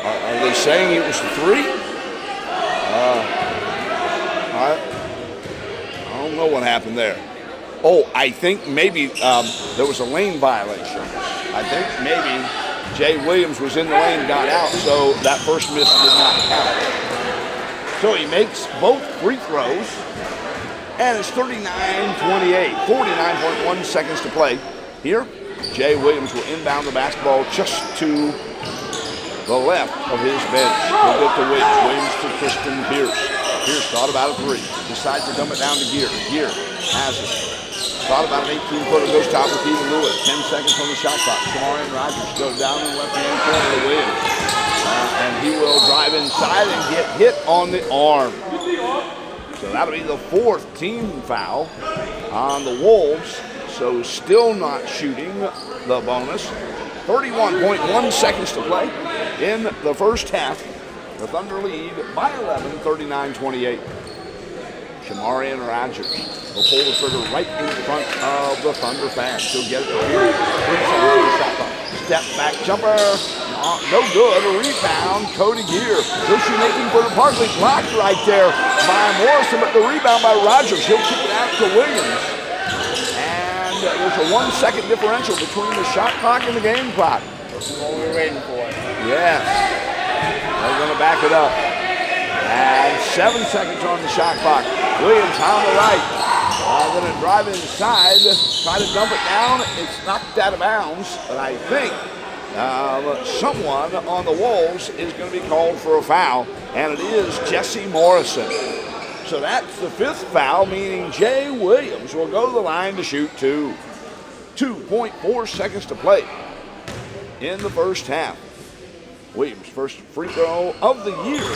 Are they saying it was a 3? I don't know what happened there. Oh, I think maybe there was a lane violation. I think maybe Jay Williams was in the lane, got out, so that first miss did not count. So he makes both free throws, and it's 39-28, 49.1 seconds to play. Here, Jay Williams will inbound the basketball just to the left of his bench. He'll get to Williams. Williams to Tristan Pierce. Pierce thought about a 3. Decides to dump it down to Gear. Gear has it. Thought about an 18-footer. Goes top with Stephen Lewis. 10 seconds on the shot clock. Shamarian Rogers goes down in the left-hand corner to Williams. And he will drive inside and get hit on the arm. So that'll be the 4th team foul on the Wolves. so still not shooting the bonus. 31.1 seconds to play in the first half. The Thunder lead by 11, 39-28. Shamarian Rogers will pull the trigger right in front of the Thunder fans. She'll get it here. Step back jumper. No good. A rebound. Cody Gear. She'll making for the Parkley. Blocked right there by Morrison, but the rebound by Rogers. He'll kick it out to Williams. And there's a 1 second differential between the shot clock and the game clock. This is what we were waiting for. Yes. They're going to back it up. And 7 seconds on the shot clock. Williams on the right. Going to drive inside, try to dump it down. It's knocked out of bounds, but I think someone on the Wolves is going to be called for a foul, and it is Jesse Morrison. So that's the 5th foul, meaning Jay Williams will go to the line to shoot 2. 2.4 seconds to play in the first half. Williams' first free throw of the year.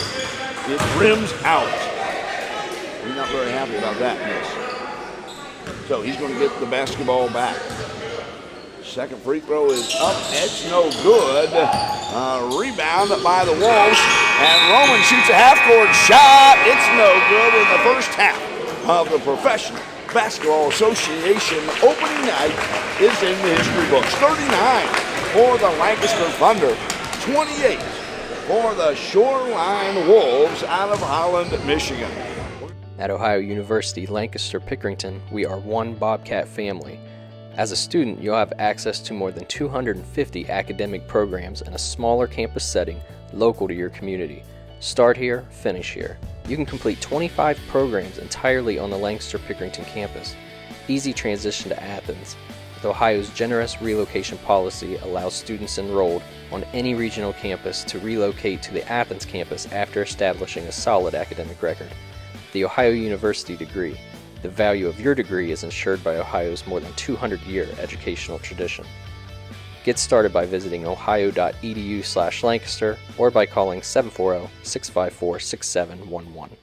It rims out. He's not very happy about that miss. So he's going to get the basketball back. Second free throw is up. It's no good. Rebound by the Wolves. And Roman shoots a half-court shot. It's no good in the first half of the Professional Basketball Association opening night is in the history books. 39 for the Lancaster Thunder. 28 for the Shoreline Wolves out of Holland, Michigan. At Ohio University Lancaster-Pickerington, we are one Bobcat family. As a student, you'll have access to more than 250 academic programs in a smaller campus setting local to your community. Start here, finish here. You can complete 25 programs entirely on the Lancaster-Pickerington campus. Easy transition to Athens, with Ohio's generous relocation policy allows students enrolled on any regional campus to relocate to the Athens campus after establishing a solid academic record. The Ohio University degree. The value of your degree is ensured by Ohio's more than 200-year educational tradition. Get started by visiting ohio.edu/Lancaster or by calling 740-654-6711.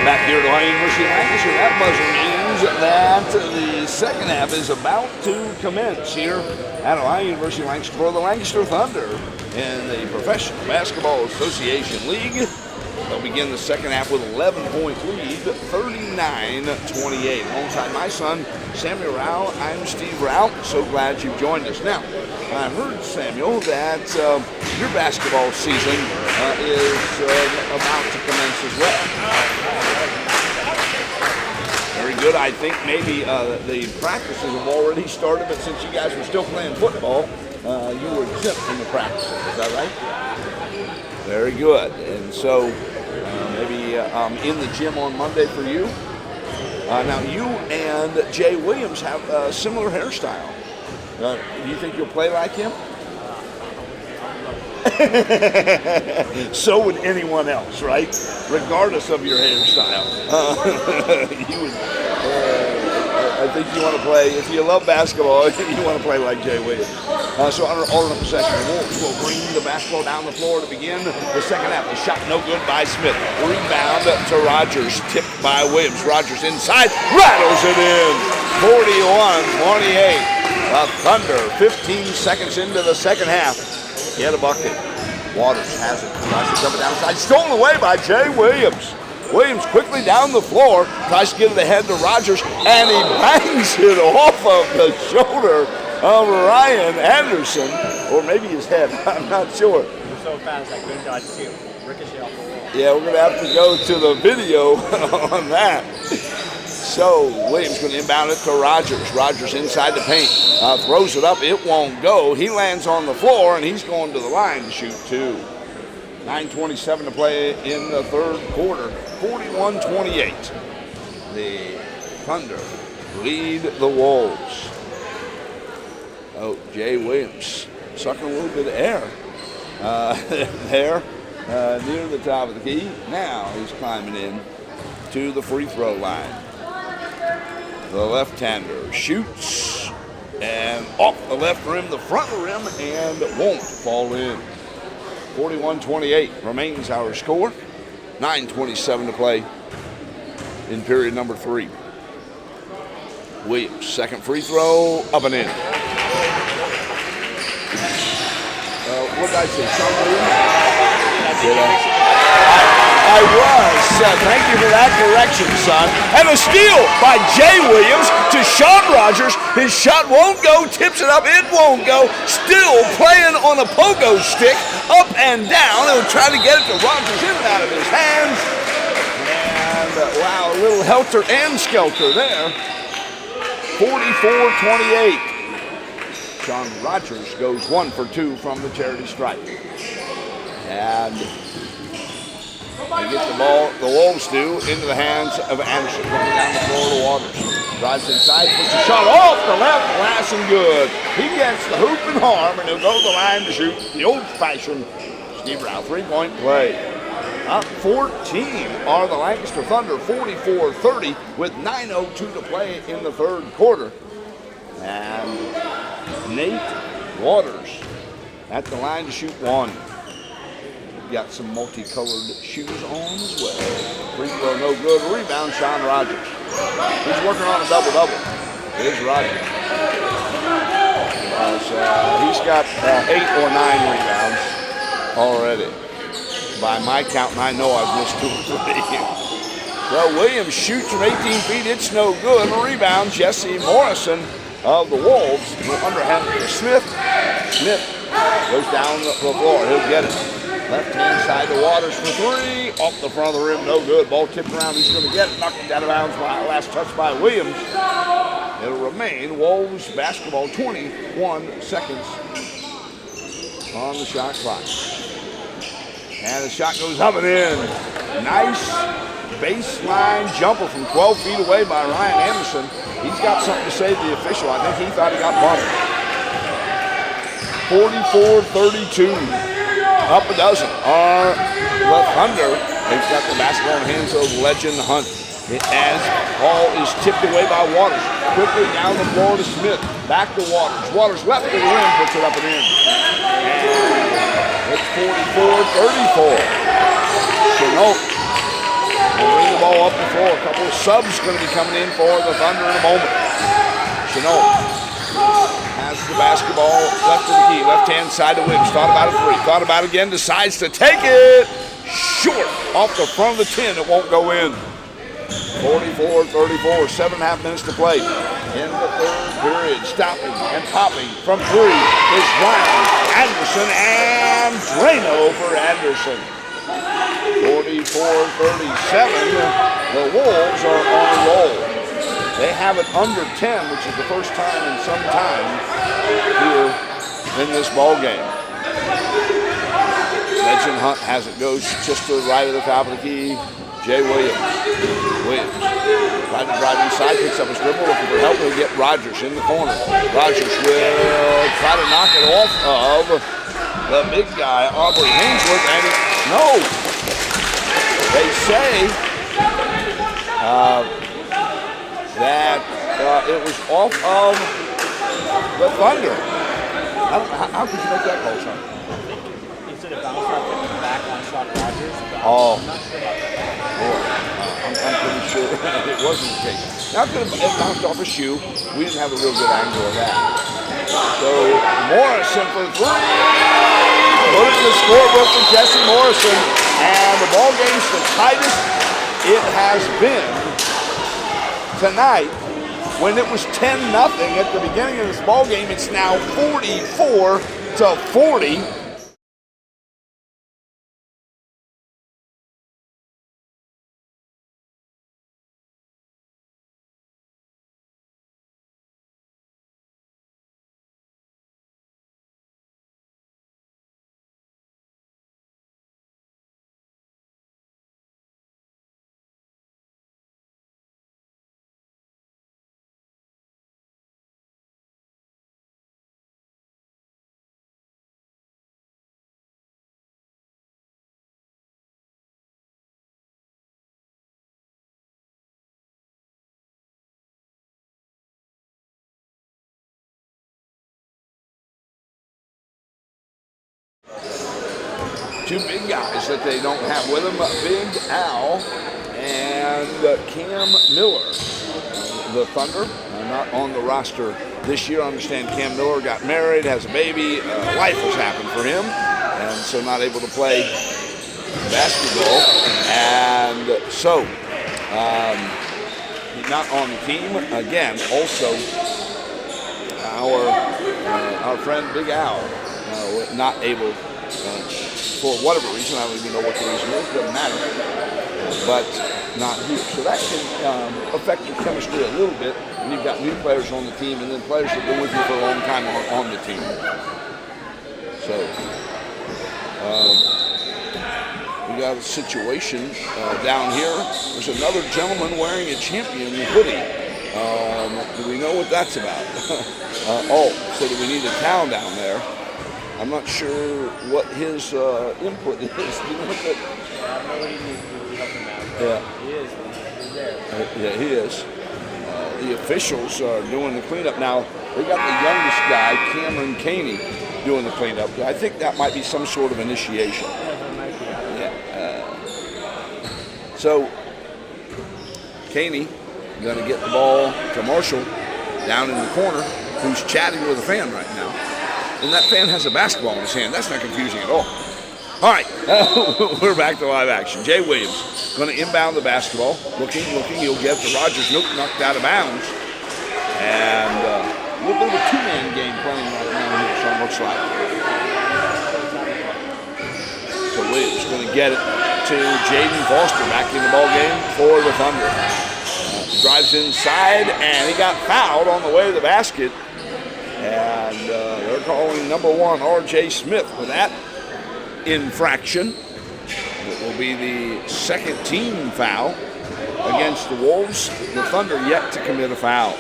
Back here at Ohio University Lancaster, that buzzer means that the second half is about to commence here at Ohio University Lancaster for the Lancaster Thunder in the Professional Basketball Association League. They'll begin the second half with 11-point lead, 39-28. Alongside my son, Samuel Rao, I'm Steve Rao. So glad you've joined us. Now, I heard, Samuel, that your basketball season is about to commence as well. Very good. I think maybe the practices have already started, but since you guys were still playing football, you were exempt from the practices. Is that right? Very good. And so maybe in the gym on Monday for you. Now, you and Jay Williams have a similar hairstyle. Do you think you'll play like him? So would anyone else, right? Regardless of your hairstyle. You would. I think you want to play, if you love basketball, you want to play like Jay Williams. So under order of possession, the Wolves will bring the basketball down the floor to begin the second half. The shot no good by Smith. Rebound to Rogers, tipped by Williams. Rogers inside, rattles it in. 41-28. The Thunder, 15 seconds into the second half. Get a bucket. Waters has it. Tries to jump it downside. Stolen away by Jay Williams. Williams quickly down the floor, tries to get it ahead to Rogers, and he bangs it off of the shoulder of Ryan Anderson, or maybe his head, I'm not sure. It was so fast I couldn't dodge too. Ricochet off the wall. Yeah, we're going to have to go to the video on that. So Williams going to inbound it to Rogers. Rogers inside the paint, throws it up, it won't go. He lands on the floor, and he's going to the line to shoot two. 9:27 to play in the third quarter. 41-28. The Thunder lead the Wolves. Oh, Jay Williams sucking a little bit of air there near the top of the key. Now he's climbing in to the free throw line. The left-hander shoots and off the left rim, the front rim, and won't fall in. 41-28 remains our score. 9:27 to play in period number 3. Williams, second free throw, up and in. What did I say, Sean Williams? I was. Thank you for that correction, son. And a steal by Jay Williams to Sean Rogers. His shot won't go, tips it up, it won't go. Still playing on a pogo stick, up and down. He'll try to get it to Rogers, in and out of his hands. And wow, a little helter and skelter there. 44-28. Sean Rogers goes 1 for 2 from the charity stripe. And they get the ball, the Wolves do, into the hands of Anderson. Coming down the floor to Waters. Drives inside, puts a shot off the left glass and good. He gets the hoop and arm, and he'll go to the line to shoot the old-fashioned Steve Rao three-point play. Up 14 are the Lancaster Thunder, 44-30 with 9:02 to play in the third quarter. And Nate Waters at the line to shoot one. Got some multicolored shoes on as well. Free throw no good. Rebound, Sean Rogers. He's working on a double-double. It is Rogers. He's got 8 or 9 rebounds already. By my count, and I know I've missed 2 or 3. Well, Williams shoots from 18 feet. It's no good. Rebound, Jesse Morrison of the Wolves. Underhand to Smith. Smith goes down the floor. He'll get it. Left-hand side to Waters for 3. Off the front of the rim, no good. Ball tipped around. He's going to get it. Knocked it out of bounds. Last touch by Williams. It'll remain Wolves basketball. 21 seconds on the shot clock. And the shot goes up and in. Nice baseline jumper from 12 feet away by Ryan Anderson. He's got something to say to the official. I think he thought he got bumped. 44-32. Up a dozen are the Thunder. They've got the basketball in the hands of Legend Hunt. As ball is tipped away by Waters. Quickly down the floor to Smith. Back to Waters. Waters left to the rim, puts it up and in. And it's 44-34. Chenault will bring the ball up the subs going to be coming in for the Thunder in a moment. Chenault has the basketball left of the key, left-hand side to Williams. Thought about a three, thought about it again, decides to take it. Short off the front of the 10, it won't go in. 44-34, 7.5 minutes to play in the third period. Stopping and popping from three is Ryan Anderson, and Drano for Anderson. 44-37, the Wolves are on a roll. They have it under 10, which is the first time in some time here in this ball game. Legend Hunt has it, goes just to the right of the top of the key. Jay Williams tried to drive inside, picks up his dribble, looking for help. He'll get Rogers in the corner. Rogers will try to knock it off of the big guy, Aubrey Hainsworth, and no. They say that it was off of the Thunder. How could you make that call, son? He said it bounced off the back on shot Rogers. Oh. I'm not sure about that. I'm pretty sure it wasn't the case. Now, it bounced off a shoe. We didn't have a real good angle of that. So, Morrison for three. Put it in the scorebook for Jesse Morrison. And the ball game's the tightest it has been tonight. When it was 10-0 at the beginning of this ball game, it's now 44-40. Two big guys that they don't have with them, Big Al and Cam Miller. The Thunder are not on the roster this year. I understand Cam Miller got married, has a baby, life has happened for him, and so not able to play basketball. And so, he's not on the team. Again, also, our friend Big Al not able for whatever reason. I don't even know what the reason is, doesn't matter, but not here. So that can affect your chemistry a little bit when you've got new players on the team and then players that have been with you for a long time on the team. So we got a situation down here. There's another gentleman wearing a champion hoodie. Do we know what that's about? So do we need a towel down there? I'm not sure what his input is. Do you know what that? Yeah. He is. He's there. Yeah, he is. The officials are doing the cleanup now. They got the youngest guy, Cameron Caney, doing the cleanup. I think that might be some sort of initiation. Yeah. So Caney going to get the ball to Marshall down in the corner, who's chatting with a fan right now. And that fan has a basketball in his hand. That's not confusing at all. All right, we're back to live action. Jay Williams going to inbound the basketball. Looking. He'll get to Rogers. Nope, knocked out of bounds. And a little bit of a two-man game playing right now here, so it looks like. So Williams going to get it to Jaden Foster back in the ball game for the Thunder. Drives inside, and he got fouled on the way to the basket. And they're calling number 1, R.J. Smith, for that infraction. It will be the second team foul against the Wolves. The Thunder yet to commit a foul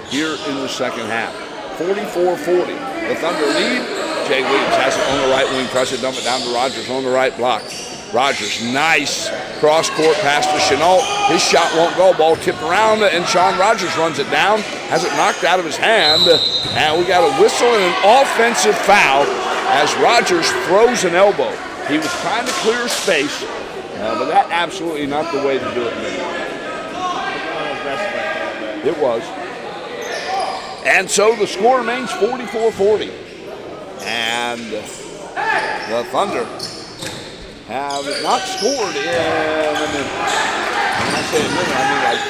here in the second half. 44-40. The Thunder lead. Jay Williams has it on the right wing. Tries to dump it down to Rogers on the right block. Rogers, nice cross-court pass to Chenault. His shot won't go. Ball tipped around, and Sean Rogers runs it down. Has it knocked out of his hand. And we got a whistle and an offensive foul as Rogers throws an elbow. He was trying to clear space, but that absolutely not the way to do it. aggressive right there. But It was. And so the score remains 44-40. And the Thunder have not scored in a minute. When I say a minute, I mean like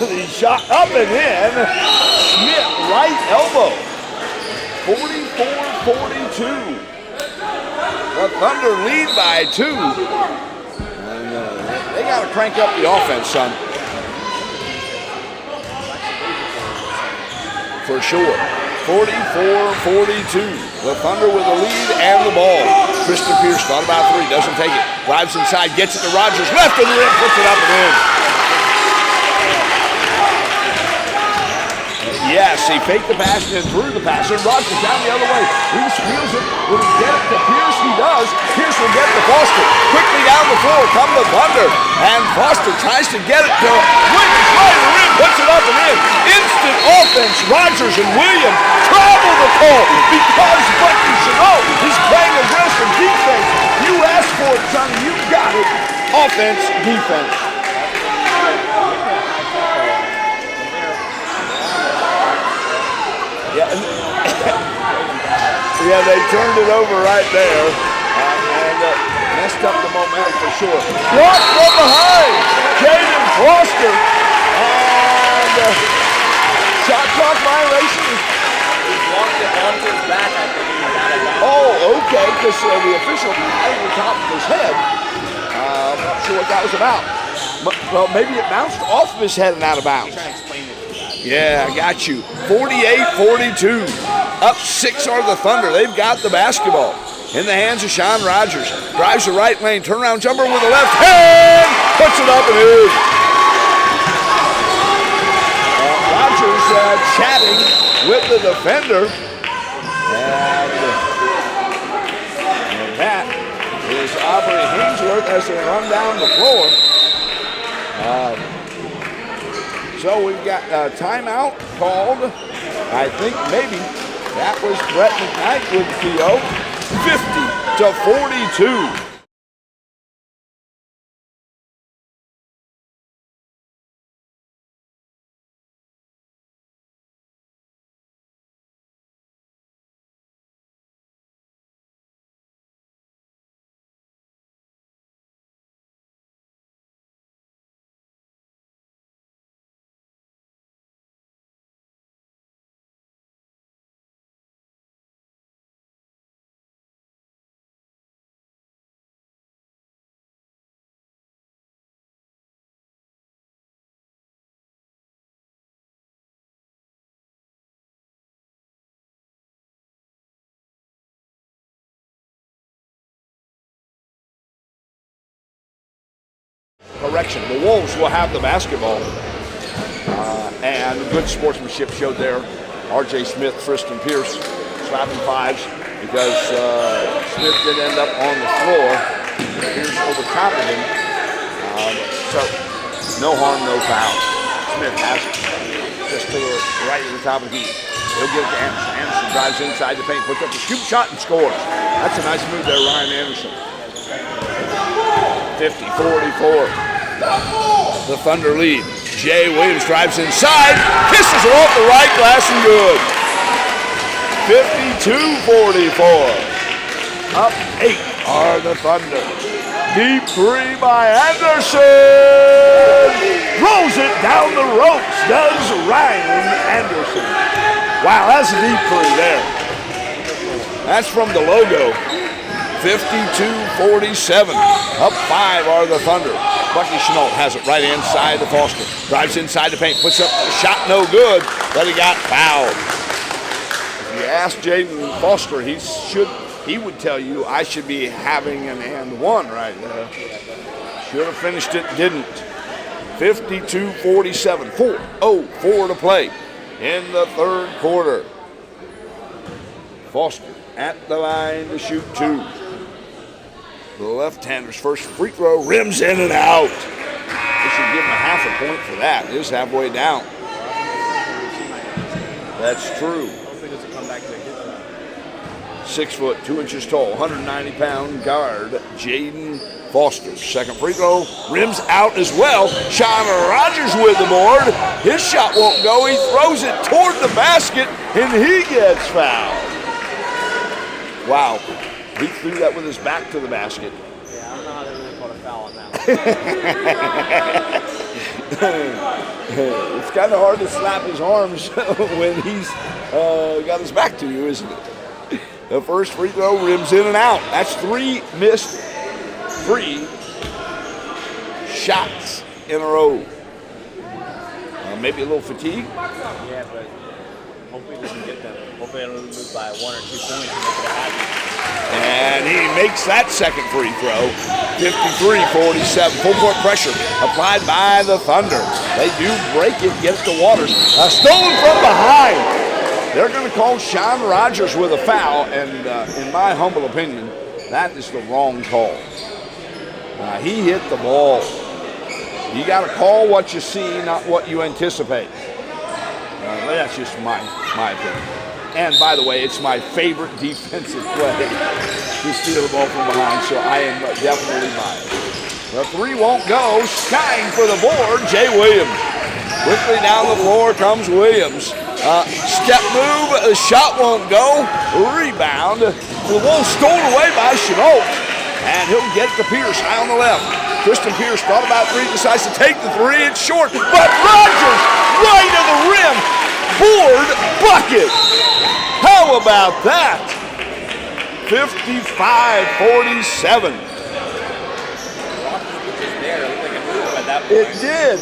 3. He shot up and in. Smith, right elbow. 44-42. The Thunder lead by 2. And they got to crank up the offense, son. For sure. 44-42. The Thunder with the lead and the ball. Tristan Pierce thought about 3, doesn't take it. Drives inside, gets it to Rogers. Left of the rim, puts it up and in. Yes, he faked the pass and then threw the pass. And Rogers down the other way. Reese wheels it. Will he get it to Pierce? He does. Pierce will get it to Foster. Quickly down the floor come the Thunder. And Foster tries to get it to Williams. Right of the rim, puts it up and in. Instant offense. Rogers and Williams travel the call because Bucky Chanel is playing aggressive defense. You asked for it, son. You got it. Offense, defense. Yeah, yeah, they turned it over right there and messed up the momentum for sure. Blocked from behind, Jaden Foster, and shot clock violation. he blocked it onto his back, I think. He's out of bounds. Oh, okay, because the official had it on top of his head. I'm not sure what that was about. Well, maybe it bounced off of his head and out of bounds. Trying to explain it to you guys. Yeah, I got you. 48-42. Up 6 are the Thunder. They've got the basketball in the hands of Sean Rogers. Drives the right lane, turnaround jumper with the left hand. Puts it up and in. Rogers chatting with the defender. And that is Aubrey Hainsworth as they run down the floor. So we've got a timeout called. I think maybe that was Brett McKnight with PO. 50-42. Correction, the Wolves will have the basketball. And good sportsmanship showed there. R.J. Smith, Tristan Pierce slapping 5s because Smith did end up on the floor. Pierce over top of him. So no harm, no foul. Smith has it just to the right of the top of the heat. He'll give it to Anderson. Anderson drives inside the paint, puts up a scoop shot and scores. That's a nice move there, Ryan Anderson. 50-44. The Thunder lead. Jay Williams drives inside, kisses her off the right glass and good. 52-44. Up 8 are the Thunder. Deep 3 by Anderson. Throws it down the ropes, does Ryan Anderson. Wow, that's a deep 3 there. That's from the logo. 52-47. Up 5 are the Thunder. Bucky Chenault has it right inside the Foster. Drives inside the paint, puts up a shot, no good, but he got fouled. If you ask Jaden Foster, he would tell you I should be having an and one right there. Should have finished it, didn't. 52-47, 4:04 to play in the third quarter. Foster at the line to shoot 2. The left-hander's first free throw, rims in and out. They should give him a half a point for that. It is halfway down. That's true. Hopefully it doesn't come back to get that. 6 foot, 2 inches tall, 190-pound guard, Jaden Foster. Second free throw, rims out as well. Sean Rogers with the board. His shot won't go. He throws it toward the basket, and he gets fouled. Wow. He threw that with his back to the basket. Yeah, I don't know how they really called a foul on that one. It's kind of hard to slap his arms when he's got his back to you, isn't it? The first free throw rims in and out. That's 3 missed free shots in a row. Maybe a little fatigue. Yeah, but hopefully he doesn't get them. Hopefully they don't lose by 1 or 2 points and make it a happy. And he makes that second free throw. 53-47. Full court pressure applied by the Thunder. They do break it, get it to Waters. Stolen from behind. They're going to call Sean Rogers with a foul, and in my humble opinion, that is the wrong call. He hit the ball. You got to call what you see, not what you anticipate. That's just my opinion. And by the way, it's my favorite defensive play to steal the ball from behind, so I am definitely biased. The three won't go. Skying for the board, Jay Williams. Quickly down the floor comes Williams. Step move, the shot won't go. Rebound. The ball stolen away by Chenault. And he'll get it to Pierce, high on the left. Tristan Pierce thought about three, decides to take the three. It's short, but Rogers right of the rim. Board bucket. How about that? 55-47. It did.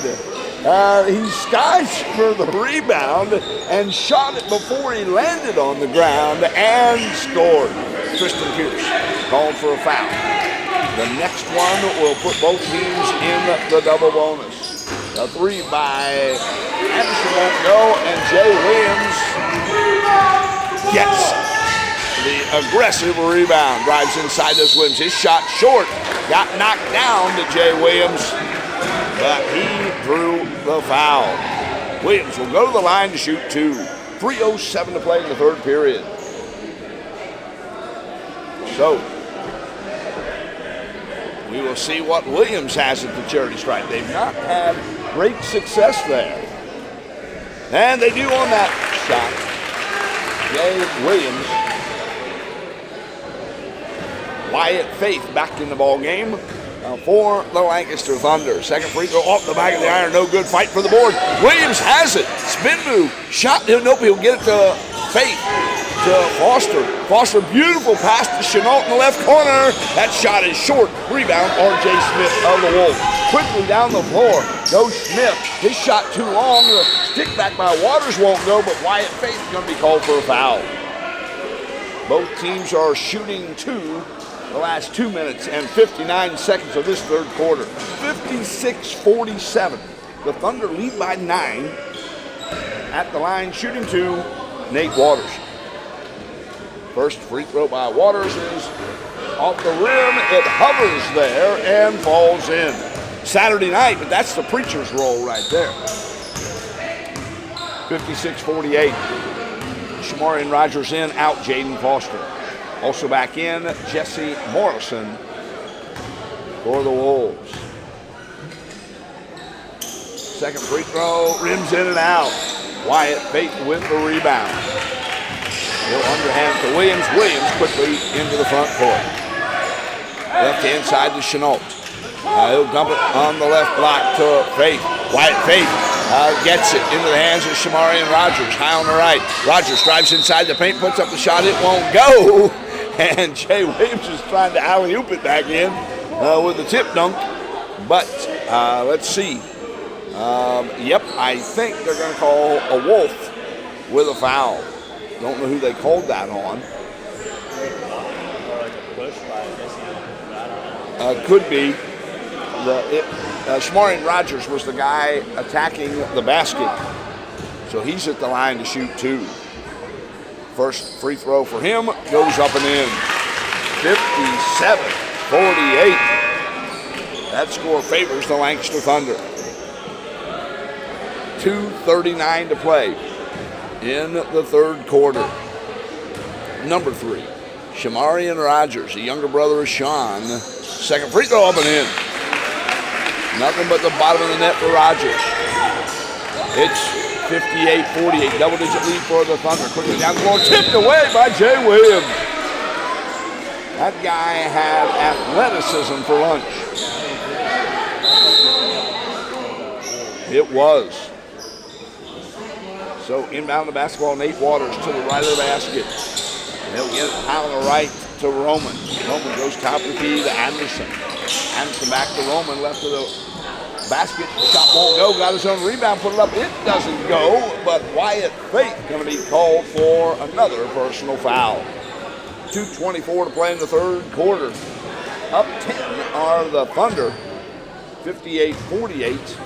He skies for the rebound and shot it before he landed on the ground and scored. Tristan Pierce called for a foul. The next one will put both teams in the double bonus. The three by Anderson won't go, and Jay Williams gets the aggressive rebound. Drives inside this Williams. His shot short. Got knocked down to Jay Williams, but he drew the foul. Williams will go to the line to shoot two. 3:07 to play in the third period. So, we will see what Williams has at the charity stripe. They've not had great success there. And they do on that shot. Jay Williams. Wyatt Faith back in the ball game for the Lancaster Thunder. Second free throw off the back of the iron. No good. Fight for the board. Williams has it. Spin move. Shot. Nope. He'll get it to Faith. To Foster. Foster, beautiful pass to Chenault in the left corner. That shot is short. Rebound, R.J. Smith of the Wolves. Quickly down the floor goes Smith. His shot too long. The stick back by Waters won't go, but Wyatt Faith is going to be called for a foul. Both teams are shooting two the last 2 minutes and 59 seconds of this third quarter. 56-47. The Thunder lead by 9. At the line, shooting two, Nate Waters. First free throw by Waters is off the rim. It hovers there and falls in. Saturday night, but that's the preacher's role right there. 56-48. Shamarian Rogers in, out Jaden Foster. Also back in, Jesse Morrison for the Wolves. Second free throw, rims in and out. Wyatt Faith with the rebound. He'll underhand to Williams. Williams quickly into the front court. Left hand side to Chenault. He'll dump it on the left block to Faith. Wyatt Faith gets it into the hands of Shamarian Rogers. High on the right. Rogers drives inside the paint, puts up the shot. It won't go. And Jay Williams is trying to alley-oop it back in with the tip dunk. But let's see. Yep, I think they're going to call a Wolf with a foul. Don't know who they called that on. Could be. Shamarian Rogers was the guy attacking the basket. So he's at the line to shoot two. First free throw for him goes up and in. 57-48. That score favors the Lancaster Thunder. 2:39 to play in the third quarter. Number 3, Shamarian Rogers, the younger brother of Sean, Second free throw up and in. Nothing but the bottom of the net for Rogers. It's 58-48, double-digit lead for the Thunder. Quickly down the floor, tipped away by Jay Williams. That guy had athleticism for lunch. It was. So inbound the basketball, Nate Waters to the right of the basket. They'll get it high on the right to Roman. Roman goes top of the key to Anderson. Anderson back to Roman, left of the basket. Shot won't go, got his own rebound, put it up. It doesn't go, but Wyatt Faith going to be called for another personal foul. 2:24 to play in the third quarter. Up 10 are the Thunder. 58-48.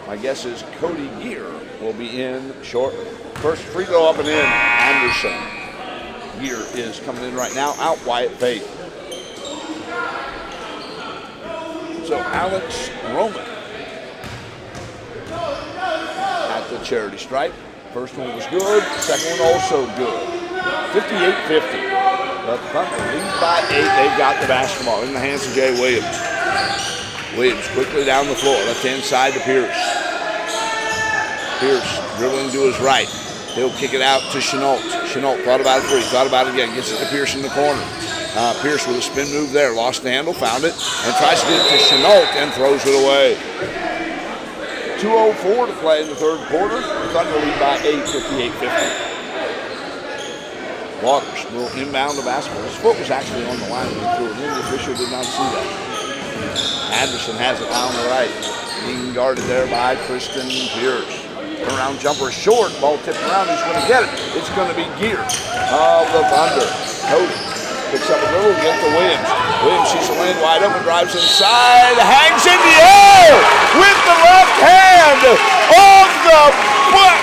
My guess is Cody Gear will be in shortly. First free throw up and in, Anderson. Gear is coming in right now, out Wyatt Faith. So Alex Roman at the charity stripe. First one was good, second one also good. 58-50. The Thunder lead by 8. They've got the basketball in the hands of Jay Williams. Williams quickly down the floor, left-hand side to Pierce. Pierce dribbling to his right. He'll kick it out to Chenault. Chenault thought about it three, thought about it again, gets it to Pierce in the corner. Pierce with a spin move there, lost the handle, found it, and tries to get it to Chenault and throws it away. 2:04 to play in the third quarter. The Thunder lead by 8, 58-50. Waters will inbound the basketball. His foot was actually on the line when he threw it in. The official did not see that. Anderson has it on the right. Being guarded there by Tristan Pierce. Turnaround jumper short. Ball tipped around. He's going to get it. It's going to be Gear of the Thunder. Cody picks up a little, gets to Williams. Williams sees the lane wide open, drives inside, hangs in the air with the left hand off the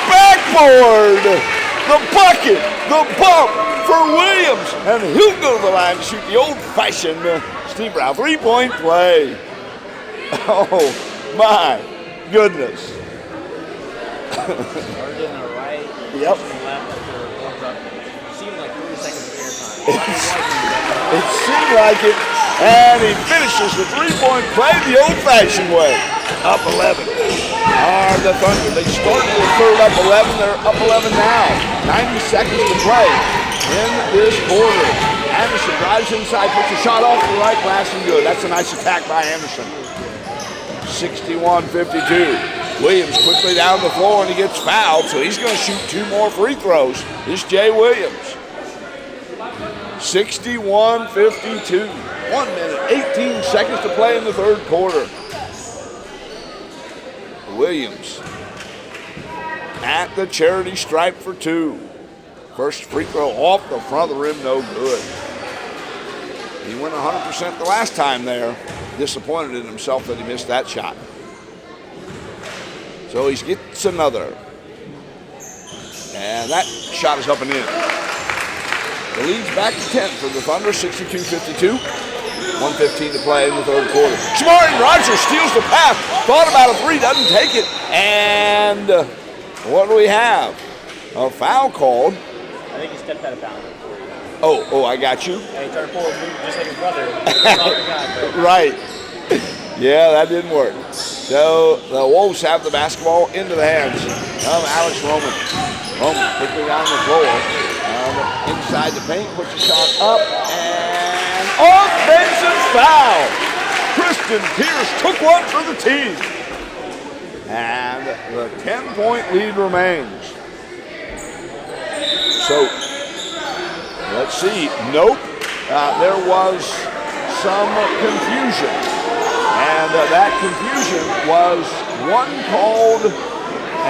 backboard. The bucket, the bump for Williams, and he'll go to the line to shoot the old-fashioned Steve Brown three-point play. Oh, my goodness. Started in the right, Yep. to the left after it warms up. Seemed like 30 seconds of airtime. It seemed like it, and he finishes the three-point play the old-fashioned way. Up 11 are the Thunder. They started the third up 11. They're up 11 now. 90 seconds to play in this quarter. Anderson drives inside, puts a shot off the right glass and good. That's a nice attack by Anderson. 61-52. Williams quickly down the floor and he gets fouled, so he's going to shoot 2 more free throws. It's Jay Williams. 61-52. 1 minute, 18 seconds to play in the third quarter. Williams at the charity stripe for 2. First free throw off the front of the rim, no good. He went 100% the last time there. Disappointed in himself that he missed that shot. So he gets another. And that shot is up and in. The lead's back to 10 for the Thunder, 62-52. 1:15 to play in the third quarter. Shamari Rogers steals the pass. Thought about a three, doesn't take it. And what do we have? A foul called. I think he stepped out of bounds. Oh, I got you. Yeah, he tried to pull his move just like his brother. Right. Yeah, that didn't work. So the Wolves have the basketball into the hands of Alex Roman. Roman quickly down the floor. Inside the paint, puts a shot up, and offensive foul. Tristan Pierce took one for the team. And the 10-point lead remains. So, let's see. Nope. There was some confusion. And that confusion was one called a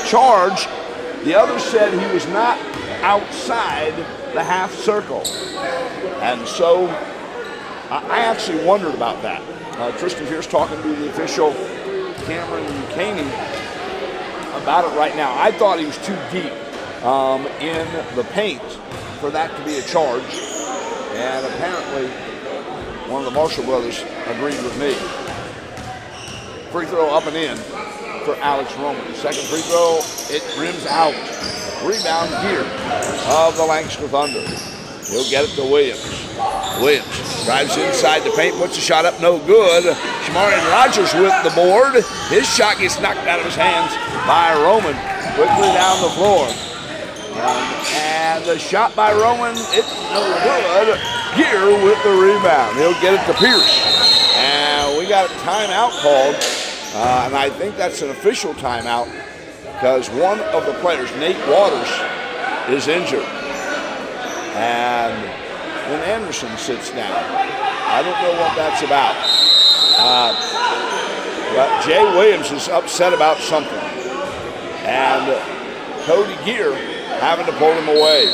charge. The other said he was not outside the half circle. And so I actually wondered about that. Tristan Pierce talking to the official, Cameron Caney, about it right now. I thought he was too deep in the paint for that to be a charge. And apparently one of the Marshall brothers agreed with me. Free throw up and in for Alex Roman. Second free throw, it rims out. Rebound here of the Lancaster Thunder. He'll get it to Williams. Williams drives inside the paint, puts a shot up, no good. Shamarian Rogers with the board. His shot gets knocked out of his hands by Roman. Quickly down the floor. And the shot by Roman, it's no good. Gear with the rebound. He'll get it to Pierce. And we got a timeout called. And I think that's an official timeout because one of the players, Nate Waters, is injured. And when Anderson sits down, I don't know what that's about. But Jay Williams is upset about something. And Cody Gear having to pull him away.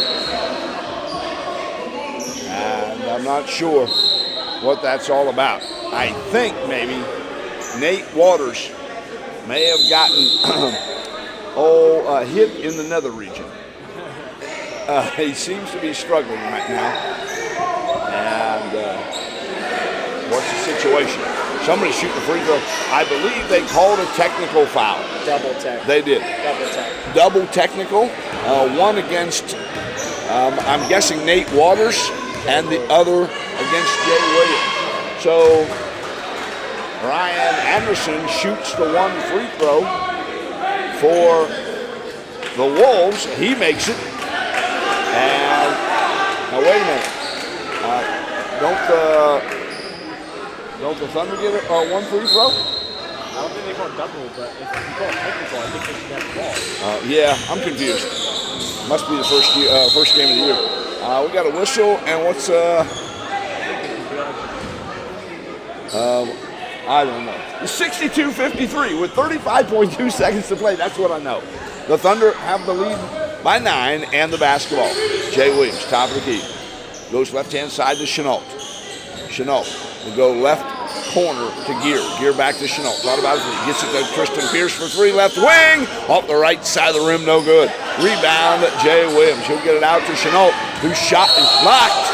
And I'm not sure what that's all about. I think maybe Nate Waters may have gotten hit in the nether region. He seems to be struggling right now. And what's the situation? Somebody's shooting a free throw. I believe they called a technical foul. Double tech. They did. Double tech. Double technical. One against, I'm guessing, Nate Waters, and the other against Jay Williams. So Ryan Anderson shoots the one free throw for the Wolves. He makes it. And now wait a minute. Don't the Thunder get one free throw? I don't think they call double, but if you call it technical, I think they should have the ball. Yeah, I'm confused. Must be the first game of the year. We got a whistle, and what's I don't know. It's 62-53 with 35.2 seconds to play. That's what I know. The Thunder have the lead by 9 and the basketball. Jay Williams, top of the key. Goes left-hand side to Chenault. Chenault will go left corner to Gear. Gear back to Chenault. Thought about it. Gets it to Tristan Pierce for three. Left wing. Off the right side of the rim. No good. Rebound, Jay Williams. He'll get it out to Chenault, whose shot is blocked.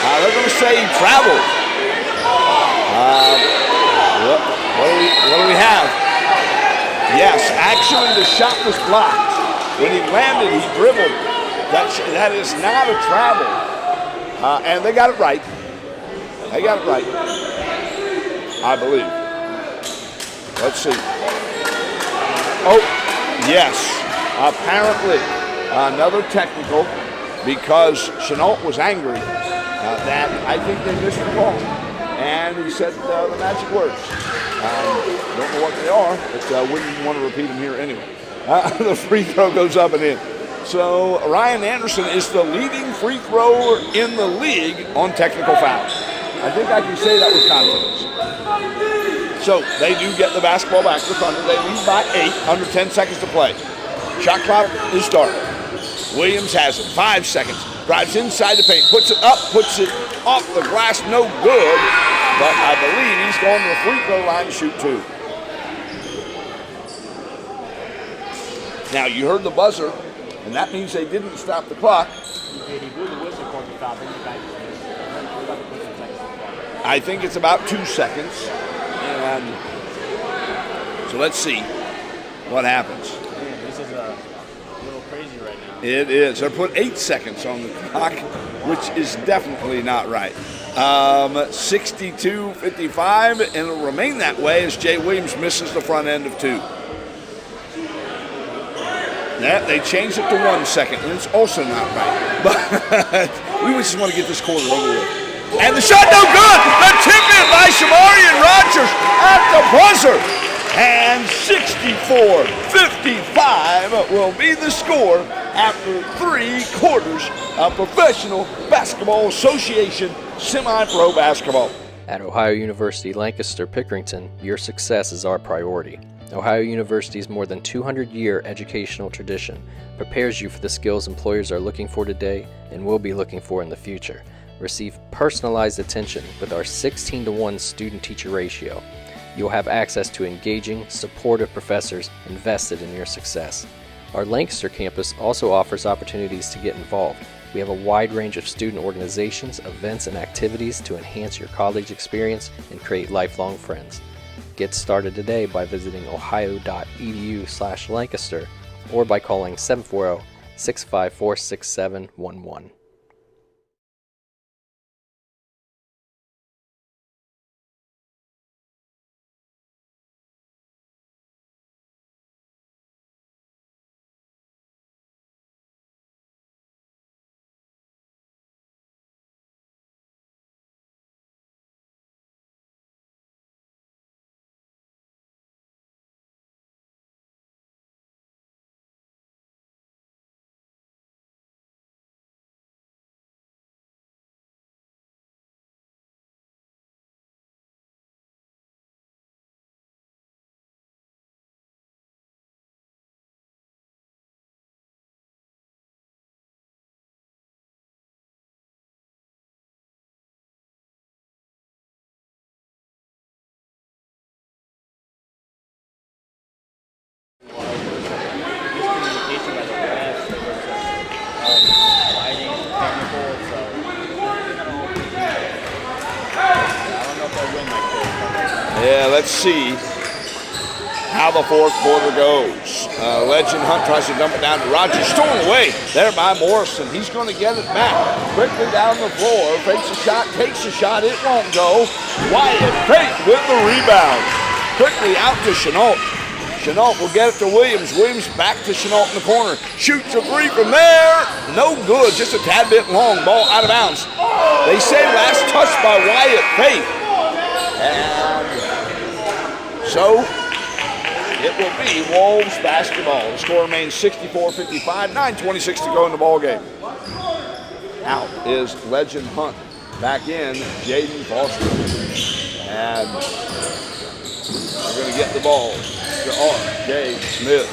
They're going to say he traveled. What do we have? Yes, actually the shot was blocked. When he landed, he dribbled. That is not a travel. And they got it right. They got it right, I believe. Let's see. Oh, yes. Apparently, another technical because Chenault was angry that I think they missed the ball. And he said the magic words. Don't know what they are, but wouldn't want to repeat them here anyway. The free throw goes up and in. So Ryan Anderson is the leading free thrower in the league on technical fouls. I think I can say that with confidence. So they do get the basketball back to Thunder. They lead by 8, under 10 seconds to play. Shot clock is started. Williams has it, 5 seconds. Drives inside the paint, puts it up, puts it off the glass, no good. But I believe he's going to the free throw line to shoot 2. Now you heard the buzzer, and that means they didn't stop the clock. He blew the whistle for the foul. I think it's about 2 seconds. And so let's see what happens. Man, this is a little crazy right now. It is. They put 8 seconds on the clock, which is definitely not right. 62-55, and it'll remain that way as Jay Williams misses the front end of 2. Yeah, they changed it to 1 second, and it's also not right. But we just want to get this quarter over with. And the shot no good! The tip in by Shamarian Rogers at the buzzer! And 64-55 will be the score after 3 quarters of Professional Basketball Association semi-pro basketball. At Ohio University Lancaster Pickerington, your success is our priority. Ohio University's more than 200-year educational tradition prepares you for the skills employers are looking for today and will be looking for in the future. Receive personalized attention with our 16-to-1 student-teacher ratio. You'll have access to engaging, supportive professors invested in your success. Our Lancaster campus also offers opportunities to get involved. We have a wide range of student organizations, events, and activities to enhance your college experience and create lifelong friends. Get started today by visiting ohio.edu/Lancaster or by calling 740-654-6711. Yeah, let's see how the fourth quarter goes. Legend Hunt tries to dump it down to Rogers. Stolen away there by Morrison. He's going to get it back. Quickly down the floor. Fakes a shot, takes a shot. It won't go. Wyatt Fake with the rebound. Quickly out to Chenault. Chenault will get it to Williams. Williams back to Chenault in the corner. Shoots a three from there. No good. Just a tad bit long. Ball out of bounds. They say last touch by Wyatt Fake. And so it will be Wolves basketball. The score remains 64-55, 9:26 to go in the ball game. Out is Legend Hunt. Back in, Jaden Foster. And they're going to get the ball to R.J. Smith.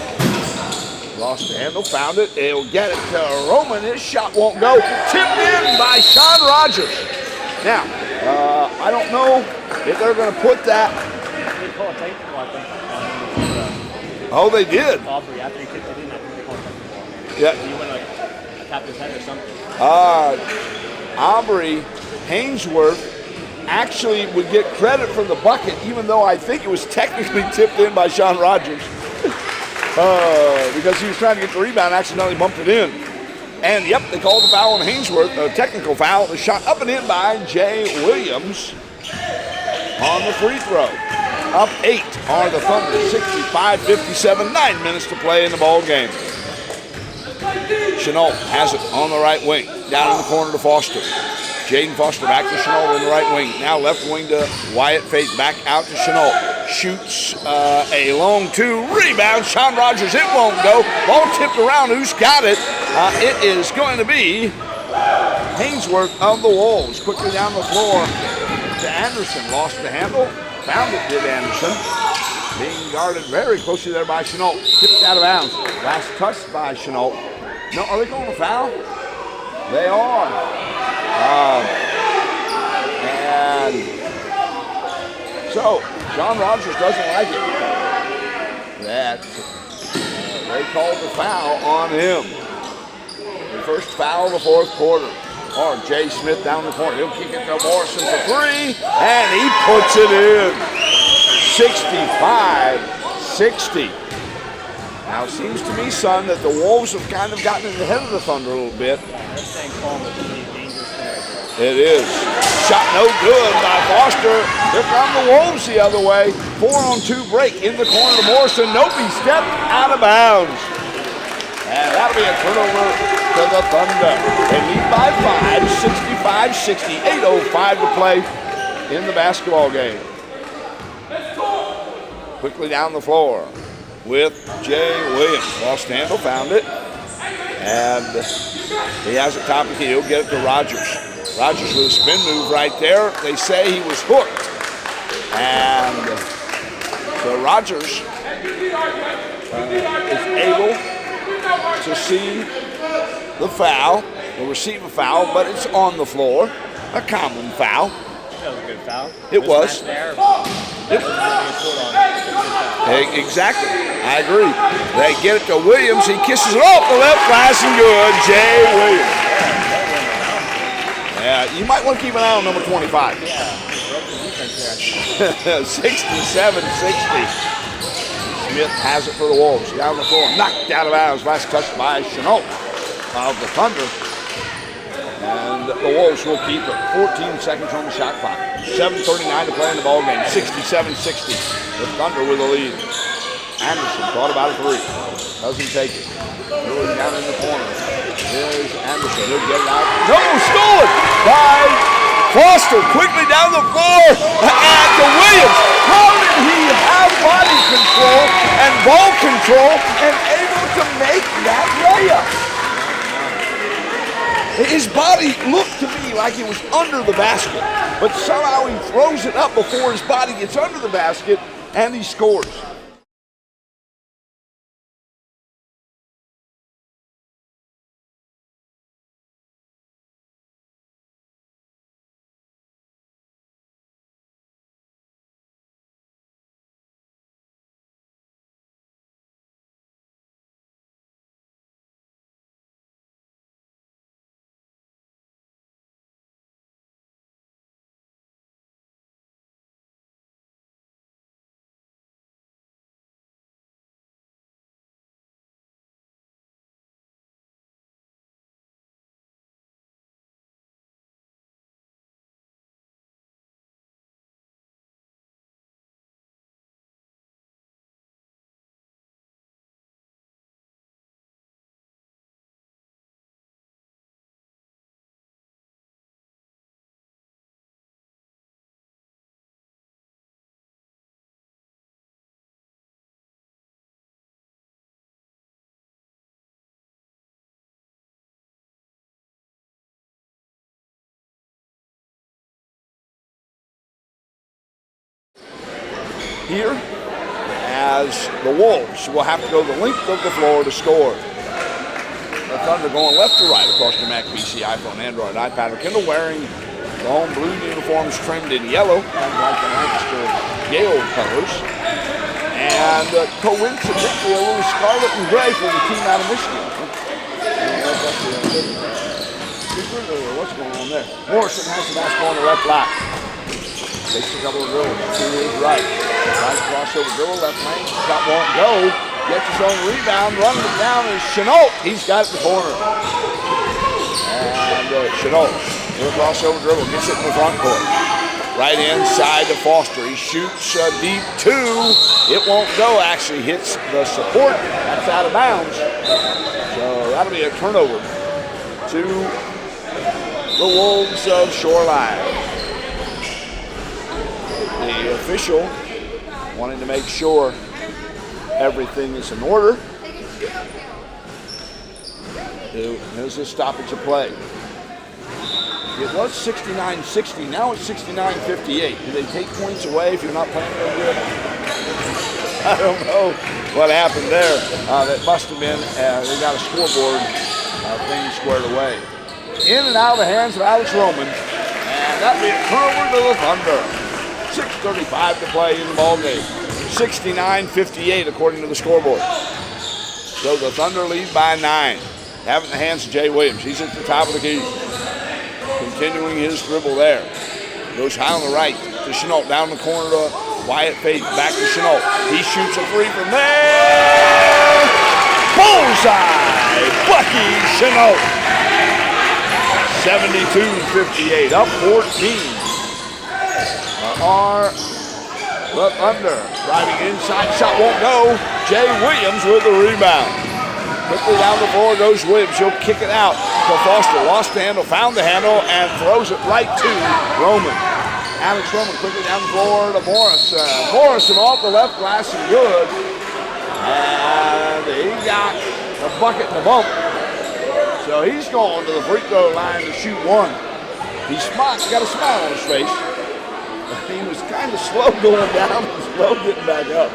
Lost the handle, found it. He'll get it to Roman. His shot won't go. Tipped in by Sean Rogers. Now, I don't know if they're going to put that. They call it technical, I think. Oh, they did. Aubrey, after he kicked it in, I think they called it technical. Yeah. He went like tapped his head or something. Aubrey Hainsworth actually would get credit for the bucket, even though I think it was technically tipped in by Sean Rogers. Because he was trying to get the rebound, accidentally bumped it in. And yep, they called the foul on Hainsworth, a technical foul. The shot up and in by Jay Williams on the free throw. Up 8 are the Thunder, 65-57, 9 minutes to play in the ball game. Chenault has it on the right wing, down in the corner to Foster. Jaden Foster back to Chenault on the right wing. Now left wing to Wyatt Fate, back out to Chenault. Shoots a long two, rebound, Sean Rogers, it won't go. Ball tipped around, who's got it? It is going to be Hainsworth of the Wolves. Quickly down the floor to Anderson, lost the handle. Found it, did Anderson. Being guarded very closely there by Chenault. Tipped out of bounds. Last touch by Chenault. No, are they calling a foul? They are. And so, Sean Rogers doesn't like it. They called the foul on him. The first foul of the fourth quarter. R.J. Smith down the corner. He'll kick it to Morrison for three, and he puts it in. 65-60. Now, it seems to me, son, that the Wolves have kind of gotten in the head of the Thunder a little bit. They're staying calm with the dangerous player. It is. Shot no good by Foster. Here come the Wolves the other way. 4-on-2 break in the corner to Morrison. Nope, he stepped out of bounds. And that'll be a turnover to the Thunder. They lead by 5, 65-60, 8:05 to play in the basketball game. Quickly down the floor with Jay Williams. Lost the handle, found it. And he has it top of the key. He'll get it to Rogers. Rogers with a spin move right there. They say he was hooked. And so Rogers is able to see the foul, will receive a foul, but it's on the floor. A common foul. That was a good foul. It was. Exactly. I agree. They get it to Williams. He kisses it off the left glass and good. Jay Williams. Yeah, you might want to keep an eye on number 25. Yeah. 67-60. Smith has it for the Wolves. Down the floor. Knocked out of bounds. Last touch by Chenault of the Thunder. And the Wolves will keep it. 14 seconds on the shot clock. 7:39 to play in the ballgame. 67-60. The Thunder with the lead. Anderson thought about a three. Doesn't take it. Moving down in the corner. Here's Anderson. He'll get it out. No, stolen by Foster. Quickly down the floor. And to Williams. How did he have body control and ball control and able to make that layup? His body looked to me like it was under the basket, but somehow he throws it up before his body gets under the basket, and he scores. here as the Wolves will have to go the length of the floor to score. The Thunder going left to right across your Mac, PC, iPhone, Android, iPad, or Kindle, wearing the home blue uniforms trimmed in yellow, kind of like the Lancaster Yale colors. And coincidentally, a little scarlet and gray for the team out of Michigan. What's going on there? Morrison has the basketball on the left block. Takes a couple of dribbles to his right. Right crossover dribble, left lane. Shot won't go. Gets his own rebound. Running it down is Chenault. He's got it in the corner. And Chenault, little crossover dribble, gets it in the front court. Right inside to Foster. He shoots deep two. It won't go. Actually hits the support. That's out of bounds. So that'll be a turnover to the Wolves of Shoreline. The official wanting to make sure everything is in order. There's a stoppage of play. It was 69-60, now it's 69-58. Do they take points away if you're not playing real good? I don't know what happened there. That must have been, they got a scoreboard thing squared away. In and out of the hands of Alex Roman, and that'll be a turnover to the Thunder. 6:35 to play in the ballgame. 69-58 according to the scoreboard. So the Thunder lead by 9. Have it in the hands of Jay Williams. He's at the top of the key. Continuing his dribble there. Goes high on the right to Chenault. Down the corner to Wyatt Faith. Back to Chenault. He shoots a three from there. Bullseye! Bucky Chenault. 72-58. Up 14. Are the Thunder. Driving inside. Shot won't go. Jay Williams with the rebound. Quickly down the floor goes Williams. He'll kick it out to Foster. Lost the handle, found the handle, and throws it right to Roman. Alex Roman quickly down the floor to Morris. Morrison off the left glass and good. And he got the bucket and the bump. So he's going to the free throw line to shoot one. He's got a smile on his face. He was kind of slow going down and slow getting back up.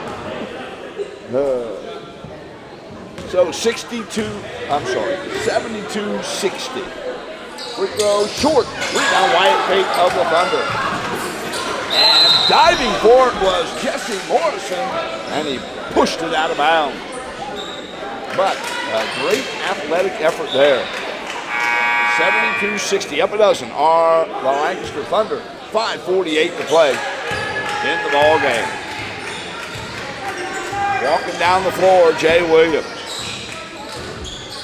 So 72-60. Free throw short. Rebound Wyatt Faith of the Thunder. And diving for it was Jesse Morrison, and he pushed it out of bounds. But a great athletic effort there. 72-60. Up a dozen are the Lancaster Thunder. 5:48 to play in the ball game. Walking down the floor, Jay Williams.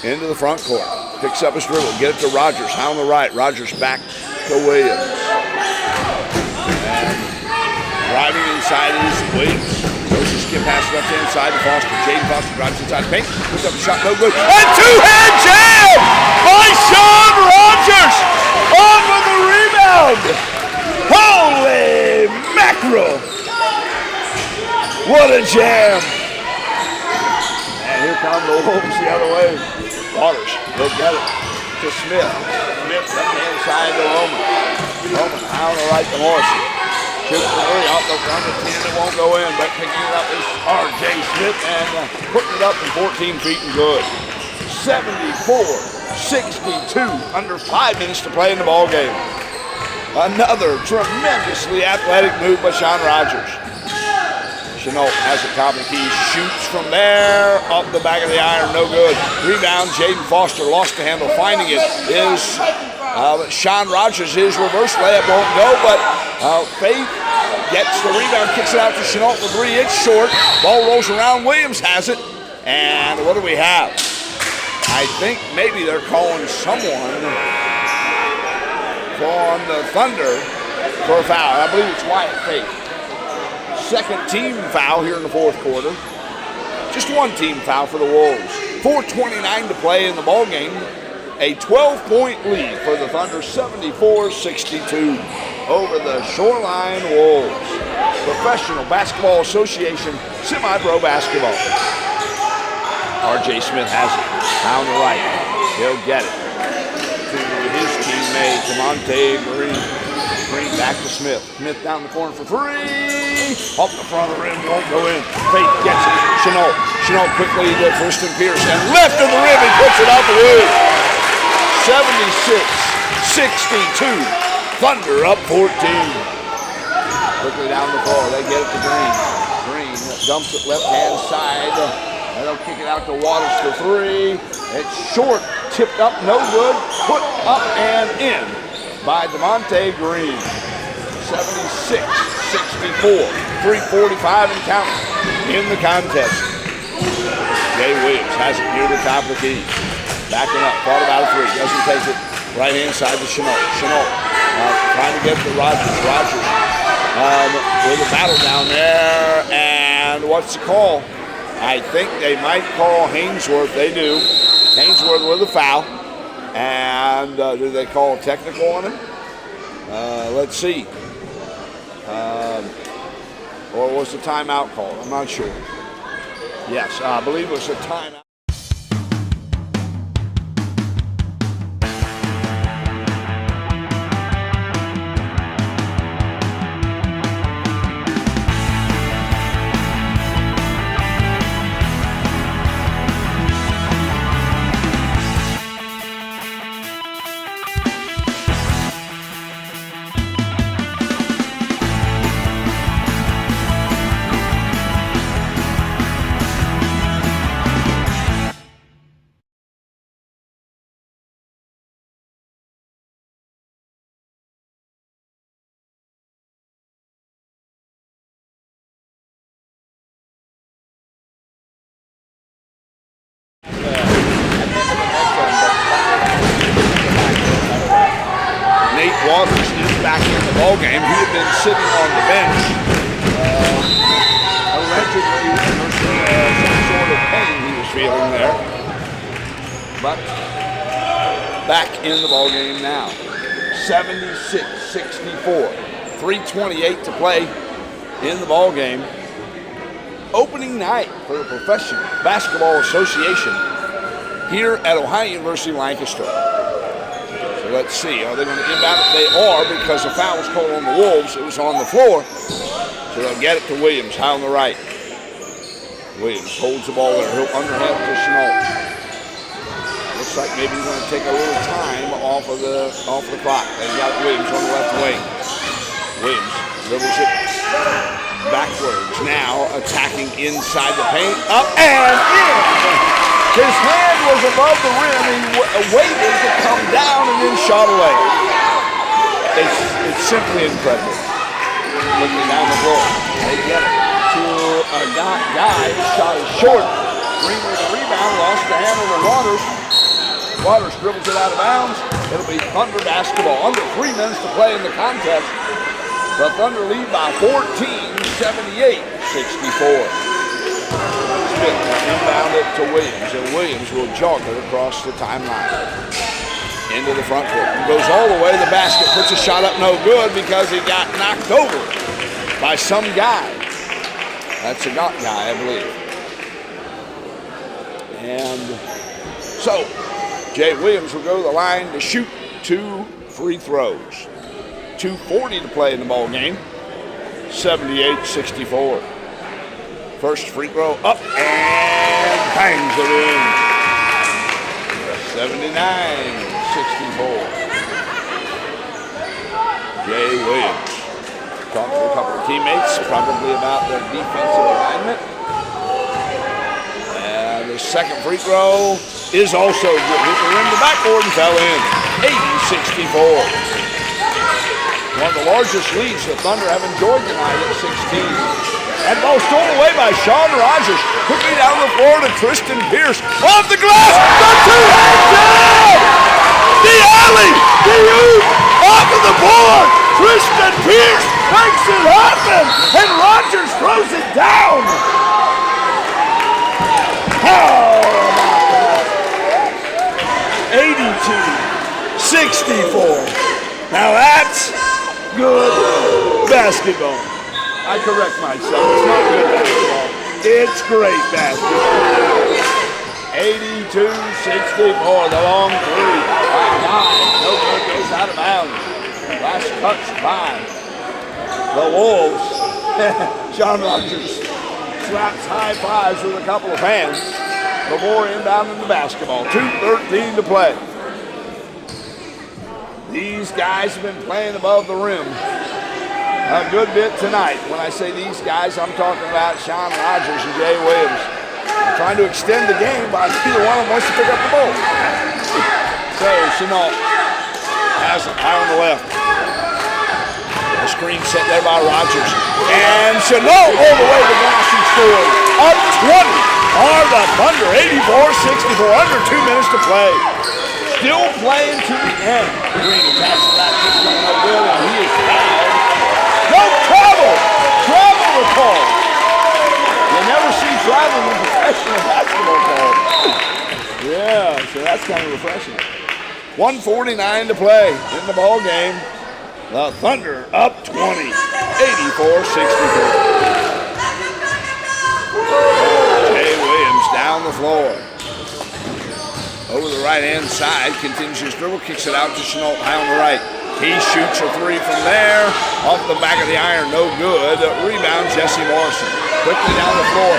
Into the front court. Picks up his dribble. Get it to Rogers. High on the right. Rogers back to Williams. And driving inside is Williams. Goes to skip pass left hand side to Foster. Jaden Foster drives inside the paint. Puts up a shot. No good. And two-hand jam by Sean Rogers. On with the rebound. Holy mackerel! What a jam! And here come the Wolves the other way. Waters, he'll get it to Smith. Smith left hand side to Roman. Roman high on the right to Morrison. Shoots the three off the front of 10. It won't go in, but picking it up is R.J. Smith and putting it up from 14 feet and good. 74-62. Under 5 minutes to play in the ball game. Another tremendously athletic move by Sean Rogers. Chenault has it top of the key, shoots from there, up the back of the iron, no good. Rebound, Jaden Foster lost the handle. Finding it is Sean Rogers. His reverse layup won't go, but Faith gets the rebound, kicks it out to Chenault for three. It's short. Ball rolls around. Williams has it. And what do we have? I think maybe they're calling someone on the Thunder for a foul. I believe it's Wyatt Faith. Second team foul here in the fourth quarter. Just one team foul for the Wolves. 4:29 to play in the ball game. A 12-point lead for the Thunder, 74-62 over the Shoreline Wolves. Professional Basketball Association semi-pro basketball. R.J. Smith has it. Down the right. He'll get it to his teammate, Demonte Green. Green back to Smith. Smith down the corner for three. Off the front of the rim, won't go in. Fate gets it. Chenault. Chenault quickly to Tristan Pierce. And left of the rim, he puts it out the wood. 76-62. Thunder up 14. Quickly down the floor. They get it to Green. Green dumps it left-hand side. And they'll kick it out to Waters for three. It's short. Tipped up, no good. Put up and in by DeMonte Green. 76-64. 3:45 and counting in the contest. Jay Williams has it near the top of the key. Backing up, thought about a three. Doesn't take it. Right-hand side to Chenault. Chenault trying to get to Rogers. Rogers with a battle down there. And what's the call? I think they might call Hainsworth. They do. Hainsworth with a foul. And do they call a technical on him? Let's see. Or was the timeout called? I'm not sure. Yes, I believe it was a timeout. Waters is back in the ballgame. He had been sitting on the bench, allegedly under some sort of pain he was feeling there. But back in the ballgame now. 76-64. 3:28 to play in the ballgame. Opening night for the Professional Basketball Association here at Ohio University Lancaster. Let's see, are they going to inbound it? They are, because the foul was called on the Wolves. It was on the floor. So they'll get it to Williams, high on the right. Williams holds the ball there. He'll underhand to Chenault. Looks like maybe he's going to take a little time off of the clock. They've got Williams on the left wing. Williams dribbles it backwards. Now attacking inside the paint. Up and in! His hand was above the rim. He waited to come down and then shot away. It's simply incredible. Looking down the floor. They get it to a guy. Shot is short. Green with the rebound. Lost the handle to Waters. Waters dribbles it out of bounds. It'll be Thunder basketball. Under 3 minutes to play in the contest. The Thunder lead by 14, 78-64. Smith inbound it to Williams, and Williams will jog it across the timeline into the front court. He goes all the way to the basket, puts a shot up, no good, because he got knocked over by some guy. That's a Gott guy, I believe. And so Jay Williams will go to the line to shoot 2 free throws. 2:40 to play in the ball game. 78-64. First free throw up and bangs it in. 79-64. Jay Williams talked to a couple of teammates, probably about their defensive alignment. And the second free throw is also good. Hit the rim, the backboard, and fell in. 80-64. One of the largest leads the Thunder have enjoyed tonight at 16. And ball stolen away by Sean Rogers. Quickly down the floor to Tristan Pierce. Off the glass. The two-hand jam. The alley. The oop. Off of the board. Tristan Pierce makes it happen. And Rogers throws it down. How about that? 82-64. Now that's good basketball. I correct myself. It's not good basketball. It's great basketball. 82-64. The long three. By 9. No good, goes out of bounds. Last touch by the Wolves. Sean Rogers slaps high fives with a couple of hands before inbounding the basketball. 2:13 to play. These guys have been playing above the rim a good bit tonight. When I say these guys, I'm talking about Sean Rogers and Jay Williams. They're trying to extend the game, but neither one of them wants to pick up the ball. So Chenault has it high on the left. A screen set there by Rogers. And Chenault all the way to the glass and scores. Up 20 are the Thunder, 84-64, under 2 minutes to play. Still playing to the end. Green attacks to that kick, no good, and he is fouled. No travel! Travel the call. You never see travel in professional basketball call. Yeah, so that's kind of refreshing. 1:49 to play in the ball game. The Thunder up 20, 84-64. Jay Williams down the floor. Over the right-hand side, continues his dribble, kicks it out to Chenault high on the right. He shoots a three from there, off the back of the iron, no good. Rebound, Jesse Morrison. Quickly down the floor.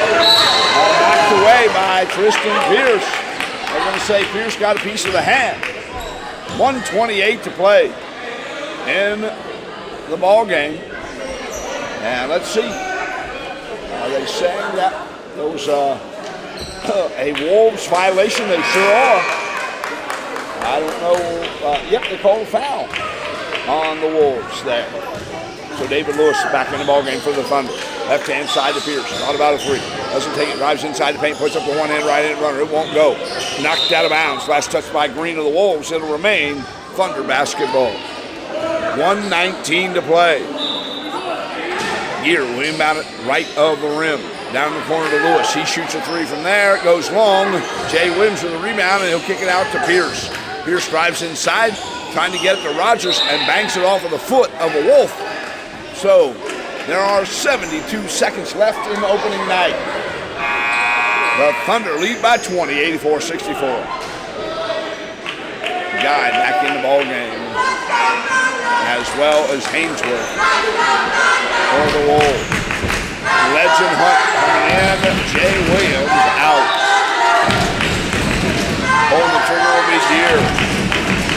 Knocked away by Tristan Pierce. I'm going to say Pierce got a piece of the hand. 1:28 to play in the ball game. And let's see. Are they saying that there was a Wolves violation? They sure are. I don't know. Yep, they called a foul on the Wolves there. So David Lewis back in the ball game for the Thunder. Left-hand side to Pierce. Thought about a three. Doesn't take it. Drives inside the paint. Puts up a one-hand right-hand runner. It won't go. Knocked out of bounds. Last touch by Green of the Wolves. It'll remain Thunder basketball. 1:19 to play. Gear will inbound it right of the rim. Down in the corner to Lewis. He shoots a three from there. It goes long. Jay Williams with a rebound, and he'll kick it out to Pierce. Pierce drives inside, trying to get it to Rogers, and banks it off of the foot of a Wolf. So there are 72 seconds left in the opening night. The Thunder lead by 20, 84-64. Guy back in the ball game, as well as Hainsworth for the Wolves. Legend Hunt coming in. Jay Williams out. Pulling the trigger will be Gear.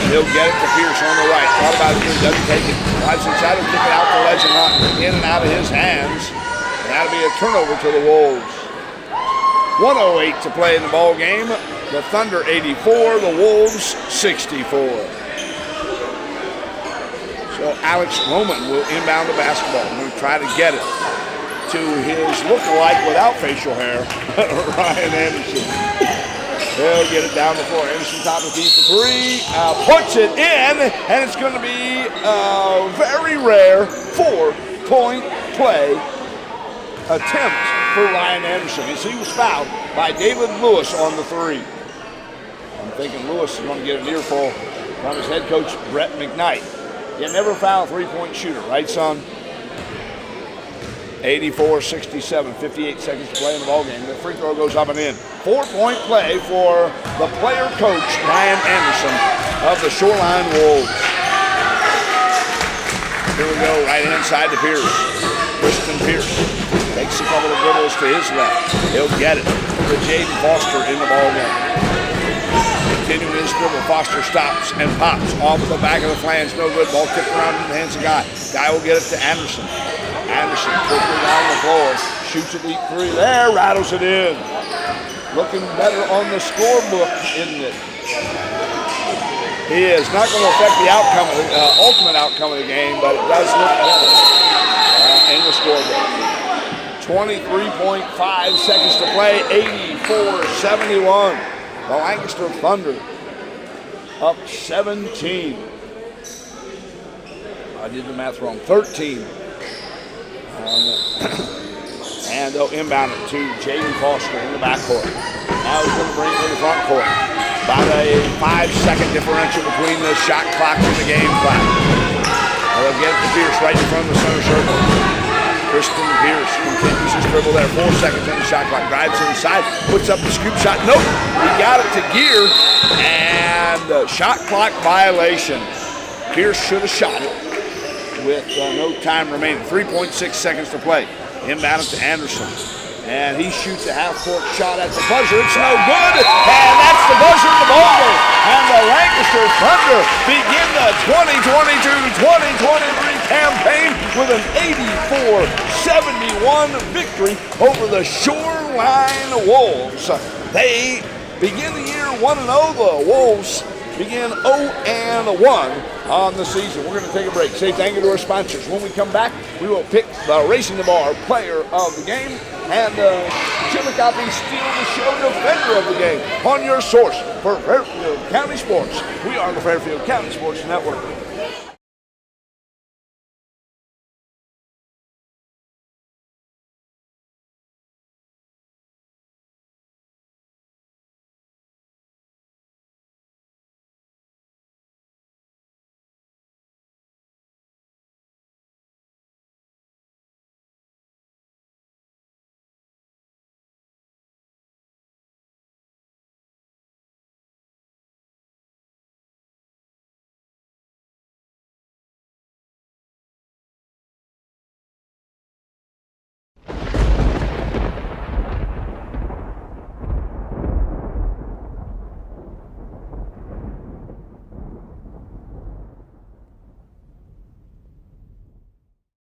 He'll get it to Pierce on the right. Thought about it, doesn't take it. Drives inside and kick it out to Legend Hunt. In and out of his hands. And that'll be a turnover to the Wolves. 1:08 to play in the ball game. The Thunder 84, the Wolves 64. So Alex Roman will inbound the basketball. We'll try to get it to his lookalike without facial hair, Ryan Anderson. He'll get it down the floor. Anderson top of the key for three. Puts it in, and it's going to be a very rare 4-point play attempt for Ryan Anderson. As he was fouled by David Lewis on the three. I'm thinking Lewis is going to get an earful from his head coach, Brett McKnight. You never foul a three-point shooter, right, son? 84-67, 58 seconds to play in the ballgame. The free throw goes up and in. 4-point play for the player coach, Ryan Anderson of the Shoreline Wolves. Here we go, right-hand side to Pierce. Kristen Pierce takes a couple of dribbles to his left. He'll get it to Jaden Foster in the ballgame. Continuing his dribble, Foster stops and pops off the back of the flange. No good. Ball tipped around in the hands of Guy. Guy will get it to Anderson. Anderson quickly down the floor. Shoots a deep three there. Rattles it in. Looking better on the scorebook, isn't it? He is not going to affect the outcome, ultimate outcome of the game, but it does look better in the scorebook. 23.5 seconds to play. 84-71. The Lancaster Thunder up 17. I did the math wrong. 13. And they'll inbound it to Jaden Foster in the backcourt. Now he's going to bring it to the front court. About a 5-second differential between the shot clock and the game clock. They'll get it to Pierce right in front of the center circle. Kristen Pierce continues his dribble there. 4 seconds on the shot clock. Drives inside. Puts up the scoop shot. Nope. He got it to Gear. And shot clock violation. Pierce should have shot it. with no time remaining. 3.6 seconds to play. Inbound to Anderson. And he shoots a half-court shot at the buzzer. It's no good. And that's the buzzer of the ball game. And the Lancaster Thunder begin the 2022-2023 campaign with an 84-71 victory over the Shoreline Wolves. They begin the year 1-0. The Wolves begin 0-1 on the season. We're going to take a break. Say thank you to our sponsors. When we come back, we will pick the Racing the Bar player of the game and Chillicothe Steel the Show defender of the game on your source for Fairfield County Sports. We are the Fairfield County Sports Network.